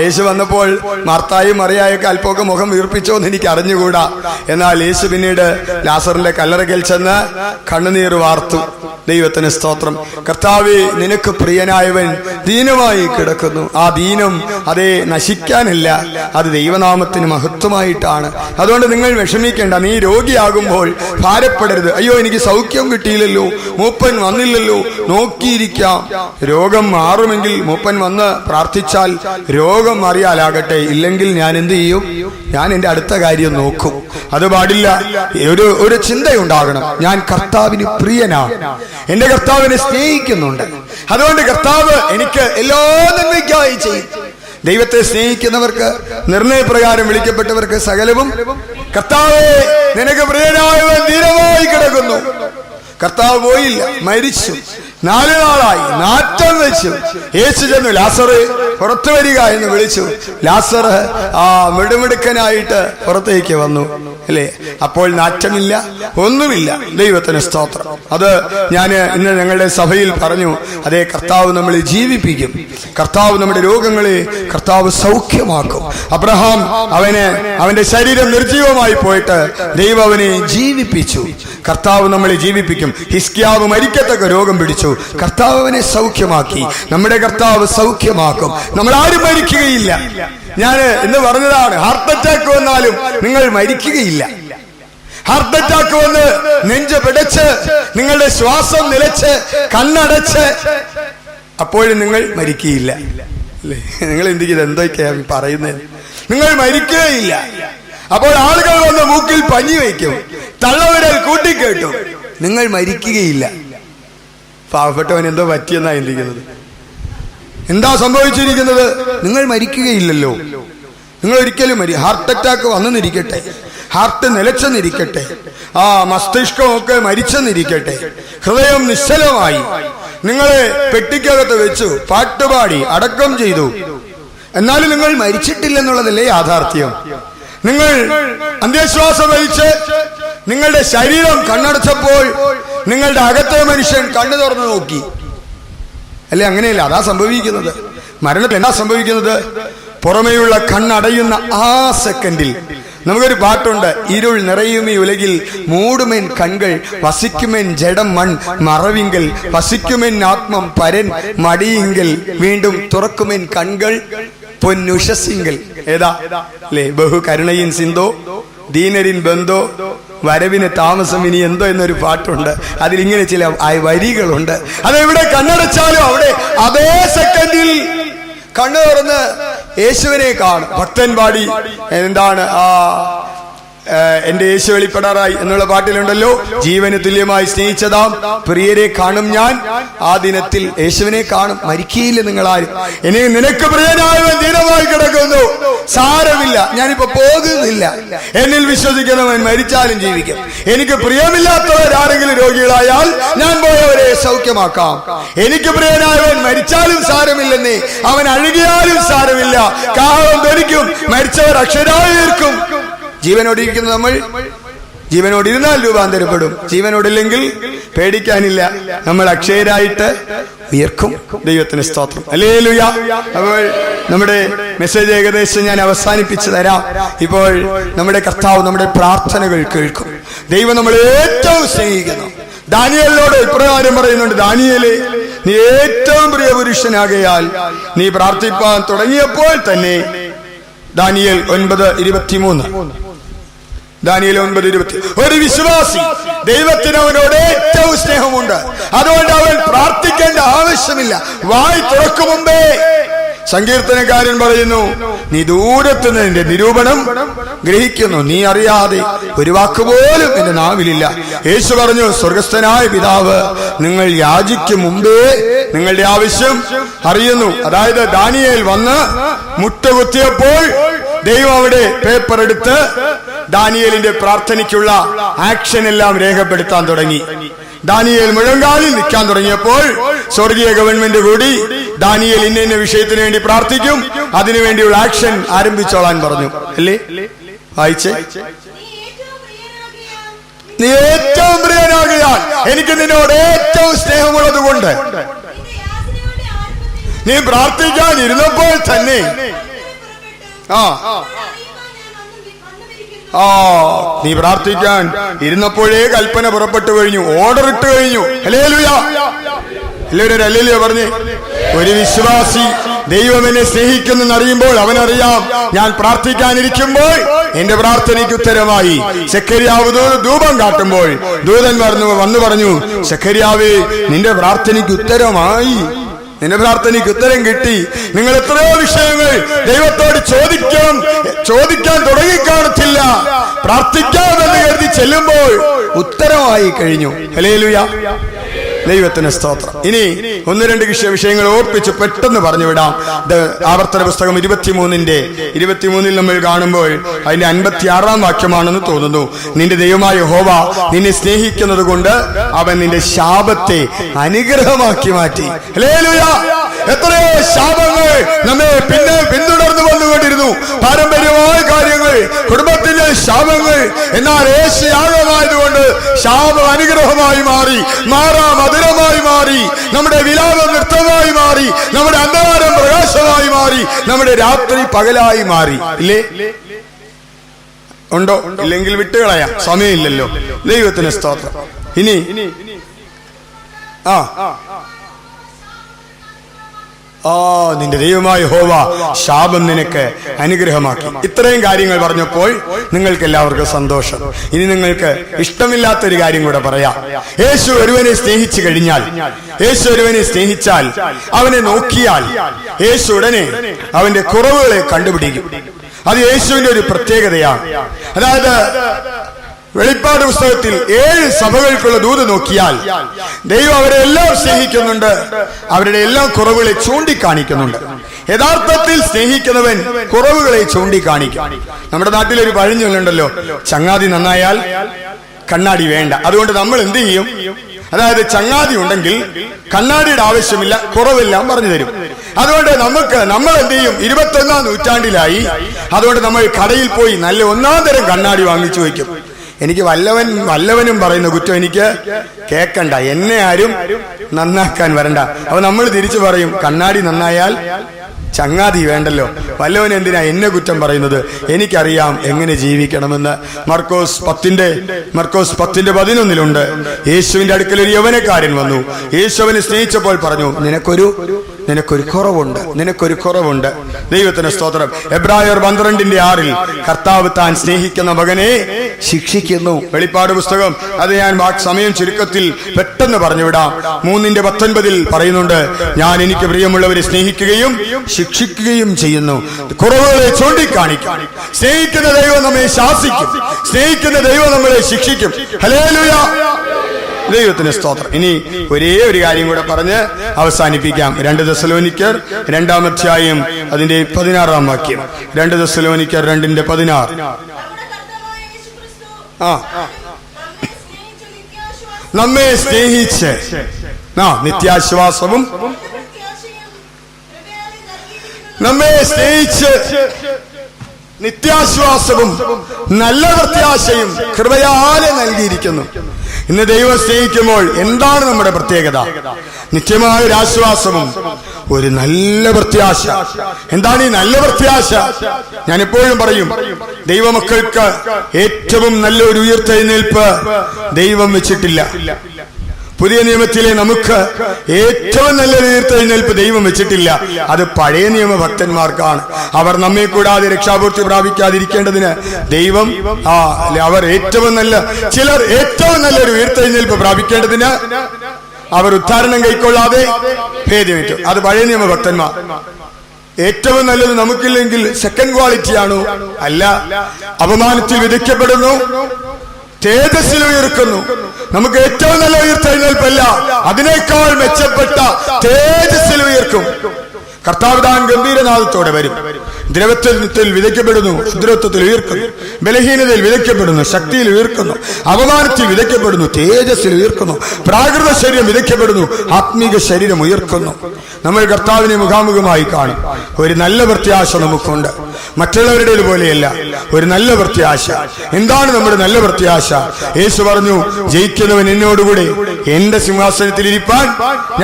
യേശു വന്നപ്പോൾ മാർത്തായും മറിയായൊക്കെ അല്പമൊക്കെ മുഖം വീർപ്പിച്ചോ എന്ന് എനിക്ക് അറിഞ്ഞുകൂടാ. എന്നാൽ യേശു പിന്നീട് ലാസറിന്റെ കല്ലറയ്ക്കൽ ചെന്ന് കണ്ണുനീർ വാർത്തു. ദൈവത്തിന് സ്തോത്രം. കർത്താവേ, നിനക്ക് പ്രിയനായവൻ ദീനമായി കിടക്കുന്നു. ആ ദീനം അതേ നശിക്കാനല്ല, അത് ദൈവനാമത്തിന് മഹത്വമായിട്ടാണ്. അതുകൊണ്ട് നിങ്ങൾ വിഷമിക്കേണ്ട. നീ രോഗിയാകുമ്പോൾ ഭാരപ്പെടരുത്. അയ്യോ, എനിക്ക് സൗഖ്യം കിട്ടിയില്ലല്ലോ, മൂപ്പൻ വന്നില്ലല്ലോ. നോക്കിയിരിക്കാം. രോഗം മാറുമെങ്കിൽ മൂപ്പൻ വന്ന് പ്രാർത്ഥിച്ചാൽ രോഗം മാറിയാലാകട്ടെ. ഇല്ലെങ്കിൽ ഞാൻ എന്ത് ചെയ്യും? ഞാൻ എൻ്റെ അടുത്ത കാര്യം നോക്കും. അത് പാടില്ല. ഒരു ചിന്തയുണ്ടാകണം. ഞാൻ കർത്താവിന് പ്രിയനാണ്, എന്റെ കർത്താവിനെ സ്നേഹിക്കുന്നുണ്ട്. അതുകൊണ്ട് കർത്താവ് എനിക്ക് എല്ലാ നന്മയ്ക്കായി ചെയ്യും. ദൈവത്തെ സ്നേഹിക്കുന്നവർക്ക്, നിർണയപ്രകാരം വിളിക്കപ്പെട്ടവർക്ക് സകലവും. കർത്താവേ, നിനക്ക് പ്രിയനായവൻ ദീനമായി കിടക്കുന്നു. കർത്താവ് പോയില്ല, മരിച്ചു. 4 നാളായി, നാറ്റം വെച്ചു. യേശു ചെന്നു, ലാസറ് പുറത്തു വരിക എന്ന് വിളിച്ചു. ലാസറ് മിടുമിടുക്കനായിട്ട് പുറത്തേക്ക് വന്നു, അല്ലേ? അപ്പോൾ നാറ്റമില്ല, ഒന്നുമില്ല. ദൈവത്തിന് സ്തോത്രം. അത് ഞാൻ ഇന്ന് ഞങ്ങളുടെ സഭയിൽ പറഞ്ഞു. അതേ, കർത്താവ് നമ്മളെ ജീവിപ്പിക്കും. കർത്താവ് നമ്മുടെ രോഗങ്ങളെ കർത്താവ് സൗഖ്യമാക്കും. അബ്രഹാം അവന്റെ ശരീരം നിർജീവമായി പോയിട്ട് ദൈവം അവനെ ജീവിപ്പിച്ചു. കർത്താവ് നമ്മളെ ജീവിപ്പിക്കും. ഹിസ്കിയാവ് മരിക്കത്തക്ക രോഗം പിടിച്ചു, കർത്താവ് അവനെ സൗഖ്യമാക്കി. നമ്മുടെ കർത്താവ് സൗഖ്യമാക്കും. നമ്മൾ ആരും മരിക്കുകയില്ല. ഞാൻ ഇന്ന് പറഞ്ഞതാണ്, ഹാർട്ട് അറ്റാക്ക് വന്നാലും നിങ്ങൾ മരിക്കുകയില്ല. ഹാർട്ട് അറ്റാക്ക് വന്ന് നെഞ്ച് പിടച്ച് നിങ്ങളുടെ ശ്വാസം നിലച്ച് കണ്ണടച്ച് അപ്പോഴും നിങ്ങൾ മരിക്കുകയില്ല, അല്ലേ? നിങ്ങൾ എന്തെങ്കിലും എന്തൊക്കെയാണ് പറയുന്നത്? നിങ്ങൾ മരിക്കുകയില്ല. അപ്പോൾ ആളുകൾ വന്ന് മൂക്കിൽ പഞ്ഞി വയ്ക്കും, തള്ളവിരൽ കൂട്ടിക്കേട്ടും. നിങ്ങൾ മരിക്കുകയില്ല. പാവപ്പെട്ടവൻ എന്തോ പറ്റിയെന്നാ ചിന്തിക്കുന്നത്. എന്താ സംഭവിച്ചിരിക്കുന്നത്? നിങ്ങൾ മരിക്കുകയില്ലല്ലോ. നിങ്ങൾ ഒരിക്കലും ഹാർട്ട് അറ്റാക്ക് വന്നെന്നിരിക്കട്ടെ, ഹാർട്ട് നിലച്ചെന്നിരിക്കട്ടെ, മസ്തിഷ്കമൊക്കെ മരിച്ചെന്നിരിക്കട്ടെ, ഹൃദയം നിശ്ചലമായി, നിങ്ങളെ പെട്ടിക്കകത്ത് വെച്ചു, പാട്ടുപാടി അടക്കം ചെയ്തു, എന്നാലും നിങ്ങൾ മരിച്ചിട്ടില്ലെന്നുള്ളതല്ലേ യാഥാർത്ഥ്യം. നിങ്ങൾ അന്ത്യശ്വാസം വലിച്ച് നിങ്ങളുടെ ശരീരം കണ്ണടച്ചപ്പോൾ നിങ്ങളുടെ അകത്തെ മനുഷ്യൻ കണ്ണു തുറന്നു നോക്കി, അല്ലെ? അങ്ങനെയല്ല, അതാ സംഭവിക്കുന്നത്. മരണത്തിൽ എന്താ സംഭവിക്കുന്നത്? പുറമേയുള്ള കണ്ണടയുന്ന ആ സെക്കൻഡിൽ നമുക്കൊരു പാട്ടുണ്ട്, ഇരുൾ നിറയും ഈ ഉലകിൽ മൂടുമെൻ കൺകൾ, വസിക്കുമെൻ ജഡം മൺ മറവിങ്കൽ, വസിക്കുമെൻ ആത്മം പരൻ മടിയിങ്കൽ, വീണ്ടും തുറക്കുമെൻ കൺകൾ പൊന്നുഷസിങ്കൽ. ഏതാ? അല്ലേ? ബഹു കരുണയിൻ സിന്ധോ ദീനരിൻ ബന്ധോ വരവിന് താമസം ഇനി എന്തോ എന്നൊരു പാട്ടുണ്ട്. അതിലിങ്ങനെ ചില വരികളുണ്ട്. അതെവിടെ കണ്ണടച്ചാലും അവിടെ അതേ സെക്കൻഡിൽ കണ്ണു തുറന്ന് യേശുവിനെ കാണും. ഭക്തൻ പാടി എന്താണ് എന്റെ യേശു വെളിപ്പെടാറായി എന്നുള്ള പാട്ടിലുണ്ടല്ലോ, ജീവന് തുല്യമായി സ്നേഹിച്ചതാം പ്രിയരെ കാണും ഞാൻ, ആ ദിനത്തിൽ യേശുവിനെ കാണും. മരിക്കയില്ല നിങ്ങളാരും. ഇനി നിനക്ക് പ്രിയനായവൻ ദീനമായി കിടക്കുന്നു, സാരമില്ല, ഞാനിപ്പോ പോകുന്നില്ല. എന്നിൽ വിശ്വസിക്കുന്നവൻ മരിച്ചാലും ജീവിക്കും. എനിക്ക് പ്രിയമില്ലാത്തവരാരെങ്കിലും രോഗികളായാൽ ഞാൻ പോയവരെ സൗഖ്യമാക്കാം. എനിക്ക് പ്രിയനായവൻ മരിച്ചാലും സാരമില്ലെന്നേ, അവൻ അഴുകിയാലും സാരമില്ല. കാഹളം ധരിക്കും, മരിച്ചവർ അക്ഷരായിരിക്കും. ജീവനോടിരിക്കുന്ന നമ്മൾ ജീവനോടിരുന്നാൽ രൂപാന്തരപ്പെടും, ജീവനോടില്ലെങ്കിൽ പേടിക്കാനില്ല, നമ്മൾ അക്ഷയരായിട്ട് ഉയർക്കും. ദൈവത്തിന് സ്തോത്രം, ഹല്ലേലൂയ. അപ്പോൾ നമ്മുടെ മെസ്സേജ് ഏകദേശം ഞാൻ അവസാനിപ്പിച്ചു തരാം. ഇപ്പോൾ നമ്മുടെ കർത്താവ് നമ്മുടെ പ്രാർത്ഥനകൾ കേൾക്കും. ദൈവം നമ്മളെ ഏറ്റവും സ്നേഹിക്കുന്നു. ദാനിയേലിനോട് ഇപ്രകാരം പറയുന്നുണ്ട്, ദാനിയേലേ, നീ ഏറ്റവും പ്രിയ പുരുഷനാകയാൽ നീ പ്രാർത്ഥിപ്പാൻ തുടങ്ങിയപ്പോൾ തന്നെ. ദാനിയേൽ 9:23. ദാനിയേൽ 9:20. ഒരു വിശ്വാസി ദൈവത്തിന് അവനോട് ഏറ്റവും സ്നേഹമുണ്ട്. അതുകൊണ്ട് അവൻ പ്രാർത്ഥിക്കേണ്ട ആവശ്യമില്ല. വായ് തുറക്കും മുമ്പേ സങ്കീർത്തനക്കാരൻ പറയുന്നു, നീ ദൂരത്ത് നിന്ന് നിന്റെ നിരൂപണം ഗ്രഹിക്കുന്നു, നീ അറിയാതെ ഒരു വാക്കുപോലും എന്റെ നാവിലില്ല. യേശു പറഞ്ഞു, സ്വർഗസ്ഥനായ പിതാവ് നിങ്ങൾ യാചിക്കും മുമ്പേ നിങ്ങളുടെ ആവശ്യം അറിയുന്നു. അതായത് ദാനിയേൽ വന്ന് മുട്ടുകുത്തിയപ്പോൾ ദൈവം അവിടെ പേപ്പർ എടുത്ത് ദാനിയേലിന്റെ പ്രാർത്ഥനയ്ക്കുള്ള ആക്ഷൻ എല്ലാം രേഖപ്പെടുത്താൻ തുടങ്ങി. ദാനിയേൽ മുഴങ്കാലിൽ നിൽക്കാൻ തുടങ്ങിയപ്പോൾ സ്വർഗീയ ഗവൺമെന്റ് കൂടി ദാനിയേൽ ഇന്ന വിഷയത്തിന് വേണ്ടി പ്രാർത്ഥിക്കും, അതിനുവേണ്ടിയുള്ള ആക്ഷൻ ആരംഭിച്ചോളാൻ പറഞ്ഞു. അല്ലേ? വായിച്ചേ. നീ ഏറ്റവും പ്രിയനാകിയാൽ എനിക്ക് നിന്നോട് ഏറ്റവും സ്നേഹമുള്ളത് കൊണ്ട് നീ പ്രാർത്ഥിക്കാൻ ഇരുന്നപ്പോൾ തന്നെ നീ പ്രാർത്ഥിക്കാൻ ഇരുന്നപ്പോഴേ കൽപ്പന പുറപ്പെട്ടു കഴിഞ്ഞു, ഓർഡർ ഇട്ട് കഴിഞ്ഞു. ഹല്ലേലൂയ. എല്ലാവരും ഹല്ലേലൂയ പറഞ്ഞ്. ഒരു വിശ്വാസി ദൈവം എന്നെ സ്നേഹിക്കുന്നെന്ന് അറിയുമ്പോൾ അവനറിയാം, ഞാൻ പ്രാർത്ഥിക്കാനിരിക്കുമ്പോൾ എന്റെ പ്രാർത്ഥനയ്ക്ക് ഉത്തരമായി. സെഖര്യാവ് ധൂപം കാട്ടുമ്പോൾ ദൂതൻ വന്നു പറഞ്ഞു, സെഖര്യാവേ, നിന്റെ പ്രാർത്ഥനയ്ക്ക് ഉത്തരമായി, നിന്റെ പ്രാർത്ഥനയ്ക്ക് ഉത്തരം കിട്ടി. നിങ്ങൾ എത്രയോ വിഷയങ്ങൾ ദൈവത്തോട് ചോദിക്കാൻ തുടങ്ങിക്കാണത്തില്ല. പ്രാർത്ഥിക്കാമെന്ന് കരുതി ചെല്ലുമ്പോൾ ഉത്തരമായി കഴിഞ്ഞു. ഹല്ലേലൂയ. ദൈവത്തിന് സ്തോത്രം. ഇനി ഒന്ന് രണ്ട് വിഷയങ്ങൾ ഓർപ്പിച്ച് പെട്ടെന്ന് പറഞ്ഞു വിടാം. ആവർത്തന പുസ്തകം 23 നമ്മൾ കാണുമ്പോൾ അതിന്റെ 56 വാക്യമാണെന്ന് തോന്നുന്നു. നിന്റെ ദൈവമായ യഹോവ നിന്നെ സ്നേഹിക്കുന്നത് കൊണ്ട് അവൻ നിന്റെ ശാപത്തെ അനുഗ്രഹമാക്കി മാറ്റി. ഹല്ലേലൂയ. എത്രയോ ശാപങ്ങൾ നമ്മെ പിന്തുടർന്നു വന്നുകൊണ്ടിരുന്നു, പാരമ്പര്യമായ കാര്യങ്ങൾ, കുടുംബത്തിന്റെ ശാപങ്ങൾ. എന്നാൽ യേശു യാഗമായതുകൊണ്ട് ശാപം അനുഗ്രഹമായി മാറി, മധുരമായി മാറി, നമ്മുടെ വിലാപം നൃത്തമായി മാറി, നമ്മുടെ അന്ധകാരം പ്രകാശമായി മാറി, നമ്മുടെ രാത്രി പകലായി മാറി. ഇല്ലേ? ഉണ്ടോ? ഇല്ലെങ്കിൽ വിട്ടുകളയാം, സമയമില്ലല്ലോ. ദൈവത്തിന് സ്തോത്രം. ഇനി നിന്റെ ദൈവമായ യഹോവ ശാപം നിനക്ക് അനുഗ്രഹമാക്കി. ഇത്രയും കാര്യങ്ങൾ പറഞ്ഞപ്പോൾ നിങ്ങൾക്ക് എല്ലാവർക്കും സന്തോഷം. ഇനി നിങ്ങൾക്ക് ഇഷ്ടമില്ലാത്തൊരു കാര്യം കൂടെ പറയാം. യേശു ഒരുവനെ സ്നേഹിച്ചു കഴിഞ്ഞാൽ, യേശു ഒരുവനെ സ്നേഹിച്ചാൽ, അവനെ നോക്കിയാൽ യേശു ഉടനെ അവന്റെ കുറവുകളെ കണ്ടുപിടിക്കും. അത് യേശുവിന്റെ ഒരു പ്രത്യേകതയാണ്. അതായത് വെളിപ്പാട് പുസ്തകത്തിൽ 7 സഭകൾക്കുള്ള ദൂത് നോക്കിയാൽ ദൈവം അവരെ എല്ലാം സ്നേഹിക്കുന്നുണ്ട്, അവരുടെ എല്ലാം കുറവുകളെ ചൂണ്ടിക്കാണിക്കുന്നുണ്ട്. യഥാർത്ഥത്തിൽ സ്നേഹിക്കുന്നവൻ കുറവുകളെ ചൂണ്ടിക്കാണിക്കും. നമ്മുടെ നാട്ടിലൊരു പഴഞ്ചൊല്ലുണ്ടല്ലോ, ചങ്ങാതി നന്നായാൽ കണ്ണാടി വേണ്ട. അതുകൊണ്ട് നമ്മൾ എന്ത് ചെയ്യും? അതായത് ചങ്ങാതി ഉണ്ടെങ്കിൽ കണ്ണാടിയുടെ ആവശ്യമില്ല, കുറവെല്ലാം പറഞ്ഞു തരും. അതുകൊണ്ട് നമ്മൾ എന്ത് ചെയ്യും? 21ാം നൂറ്റാണ്ടിലായി. അതുകൊണ്ട് നമ്മൾ കടയിൽ പോയി നല്ല 1ാം തരം കണ്ണാടി വാങ്ങിച്ചു വയ്ക്കും. എനിക്ക് വല്ലവനും പറയുന്ന കുറ്റം എനിക്ക് കേക്കണ്ട, എന്നെ ആരും നന്നാക്കാൻ വരണ്ട. അപ്പൊ നമ്മൾ തിരിച്ചു പറയും, കണ്ണാടി നന്നായാൽ ചങ്ങാതി വേണ്ടല്ലോ. വല്ലവനും എന്തിനാ എന്നെ കുറ്റം പറയുന്നത്? എനിക്കറിയാം എങ്ങനെ ജീവിക്കണമെന്ന്. മർക്കോസ് 10:11 യേശുവിന്റെ അടുക്കൽ ഒരു യൗവനക്കാരൻ വന്നു. യേശു അവനെ സ്നേഹിച്ചപ്പോൾ പറഞ്ഞു, നിനക്കൊരു കുറവുണ്ട്. ദൈവത്തിന് സ്തോത്രം. എബ്രായർ 12:6 കർത്താവ് താൻ സ്നേഹിക്കുന്ന മകനെ ശിക്ഷിക്കുന്നു. വെളിപ്പാട് പുസ്തകം, അത് ഞാൻ സമയം ചുരുക്കത്തിൽ പെട്ടെന്ന് പറഞ്ഞുവിടാം. 3:19 പറയുന്നുണ്ട്, ഞാൻ എനിക്ക് പ്രിയമുള്ളവരെ സ്നേഹിക്കുകയും ശിക്ഷിക്കുകയും ചെയ്യുന്നു. കുറവുകളെ ചൂണ്ടിക്കാണിക്കും. സ്നേഹിക്കുന്ന ദൈവം നമ്മെ ശാസിക്കും, സ്നേഹിക്കുന്ന ദൈവം നമ്മളെ ശിക്ഷിക്കും. ഹല്ലേലൂയ. ദൈവത്തിന് സ്തോത്രം. ഇനി ഒരേ ഒരു കാര്യം കൂടെ പറഞ്ഞ് അവസാനിപ്പിക്കാം. 2 തെസ്സലോനിക്കർ 2-ാം അധ്യായം അതിന്റെ 16-ാം വാക്യം. 2 തെസ്സലോനിക്കർ 2:16. നമ്മെ സ്നേഹിച്ച് നിത്യാശ്വാസവും നല്ല പ്രത്യാശയും കൃപയാലെ നൽകിയിരിക്കുന്നു. ഇന്ന് ദൈവം സ്നേഹിക്കുമ്പോൾ എന്താണ് നമ്മുടെ പ്രത്യേകത? നിത്യമായ ഒരു ആശ്വാസവും ഒരു നല്ല പ്രത്യാശ. എന്താണ് ഈ നല്ല പ്രത്യാശ? ഞാൻ എപ്പോഴും പറയും, ദൈവമക്കൾക്ക് ഏറ്റവും നല്ലൊരു ഉയർത്തെഴുന്നേൽപ്പ് ദൈവം വെച്ചിട്ടില്ല. പുതിയ നിയമത്തിലെ നമുക്ക് ഏറ്റവും നല്ലൊരു ഉയർത്തെഴുന്നേൽപ്പ് ദൈവം വെച്ചിട്ടില്ല. അത് പഴയ നിയമ ഭക്തന്മാർക്കാണ്. അവർ നമ്മെ കൂടാതെ രക്ഷാപൂർത്തി പ്രാപിക്കാതിരിക്കേണ്ടതിന് ദൈവം ചിലർ ഏറ്റവും നല്ലൊരു ഉയർത്തെഴുന്നേൽപ്പ് പ്രാപിക്കേണ്ടതിന് അവർ ഉദ്ധാരണം കൈക്കൊള്ളാതെ ഭേദമേറ്റു. അത് പഴയ നിയമ ഭക്തന്മാർ. ഏറ്റവും നല്ലത് നമുക്കില്ലെങ്കിൽ സെക്കൻഡ് ക്വാളിറ്റി ആണോ? അല്ല. അപമാനത്തിൽ വിധിക്കപ്പെടുന്നു, തേജസ്സിൽ ഉയർക്കുന്നു. നമുക്ക് ഏറ്റവും നല്ല ഉയർത്തെഴുന്നേൽപ്പല്ല, അതിനേക്കാൾ മെച്ചപ്പെട്ട തേജസ്സിൽ ഉയർക്കും. കർത്താവ് താൻ ഗംഭീരനാദത്തോടെ വരും. ദ്രവത്വത്തിൽ വിതയ്ക്കപ്പെടുന്നു, ക്ഷുദ്രത്വത്തിൽ ഉയർക്കുന്നു. ബലഹീനതയിൽ വിതയ്ക്കപ്പെടുന്നു, ശക്തിയിൽ ഉയർക്കുന്നു. അപമാനത്തിൽ വിതയ്ക്കപ്പെടുന്നു, തേജസ്സിൽ ഉയർക്കുന്നു. പ്രാകൃത ശരീരം വിതയ്ക്കപ്പെടുന്നു, ആത്മീക ശരീരം ഉയർക്കുന്നു. നമ്മൾ കർത്താവിനെ മുഖാമുഖമായി കാണും. ഒരു നല്ല പ്രത്യാശ നമുക്കുണ്ട്, മറ്റുള്ളവരുടെ പോലെയല്ല. ഒരു നല്ല പ്രത്യാശ. എന്താണ് നമ്മുടെ നല്ല പ്രത്യാശ? യേശു പറഞ്ഞു, ജയിക്കുന്നവൻ എന്നോടുകൂടെ എന്റെ സിംഹാസനത്തിൽ ഇരിപ്പാൻ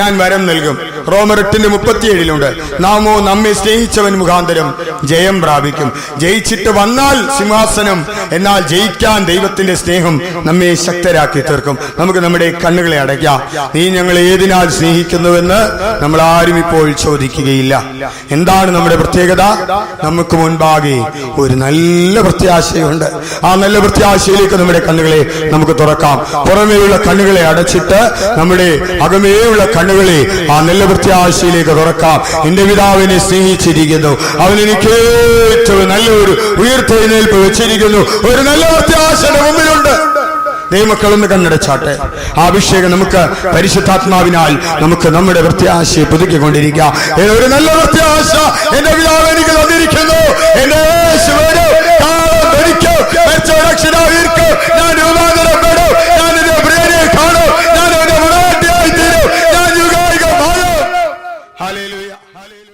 ഞാൻ വരം നൽകും. റോമർ 8:37 നാമോ നമ്മെ സ്നേഹിച്ചവൻ മുഖാന്തരം ജയം പ്രാപിക്കും. ജയിച്ചിട്ട് വന്നാൽ സിംഹാസനം, എന്നാൽ ജയിക്കാൻ ദൈവത്തിന്റെ സ്നേഹം നമ്മെ ശക്തരാക്കി തീർക്കും. നമുക്ക് നമ്മുടെ കണ്ണുകളെ അടയ്ക്കാം. നീ ഞങ്ങളെ ഏതിനാൽ സ്നേഹിക്കുന്നുവെന്ന് നമ്മൾ ആരും ഇപ്പോൾ ചോദിക്കുകയില്ല. എന്താണ് നമ്മുടെ പ്രത്യേകത? നമുക്ക് മുൻപാകെ ഒരു നല്ല പ്രത്യാശയുണ്ട്. ആ നല്ല പ്രത്യാശയിലേക്ക് നമ്മുടെ കണ്ണുകളെ നമുക്ക് തുറക്കാം. പുറമേയുള്ള കണ്ണുകളെ അടച്ചിട്ട് നമ്മുടെ അകമേയുള്ള കണ്ണുകളെ ആ നല്ല പ്രത്യാശയിലേക്ക് തുറക്കാം. എന്റെ പിതാവിനെ സ്നേഹിച്ചിരിക്കുന്നു, അവൻ എനിക്ക് ഏറ്റവും നല്ലൊരു ഉയർത്തെഴുന്നേൽപ്പ് വെച്ചിരിക്കുന്നു. ഒരു നല്ല പ്രത്യാശയുടെ മുമ്പിലുണ്ട്. ദൈവമക്കളൊന്ന് കണ്ണടച്ചാട്ടെ. ആ അഭിഷേകം നമുക്ക് പരിശുദ്ധാത്മാവിനാൽ നമുക്ക് നമ്മുടെ പ്രത്യാശയെ പുതുക്കിക്കൊണ്ടിരിക്കാം. ഒരു നല്ല പ്രത്യാശ എന്റെ പിതാവ് എനിക്ക് തന്നിരിക്കുന്നു. എന്റെ ഞാൻ രൂപാന്തരപ്പെടും, ഞാൻ എന്റെ പ്രിയനെ കാണും, ഞാൻ എന്റെ മുനാട്ടിയായി തീരും, ഞാൻ യുഗായുഗം വാഴും. Hallelujah, hallelujah.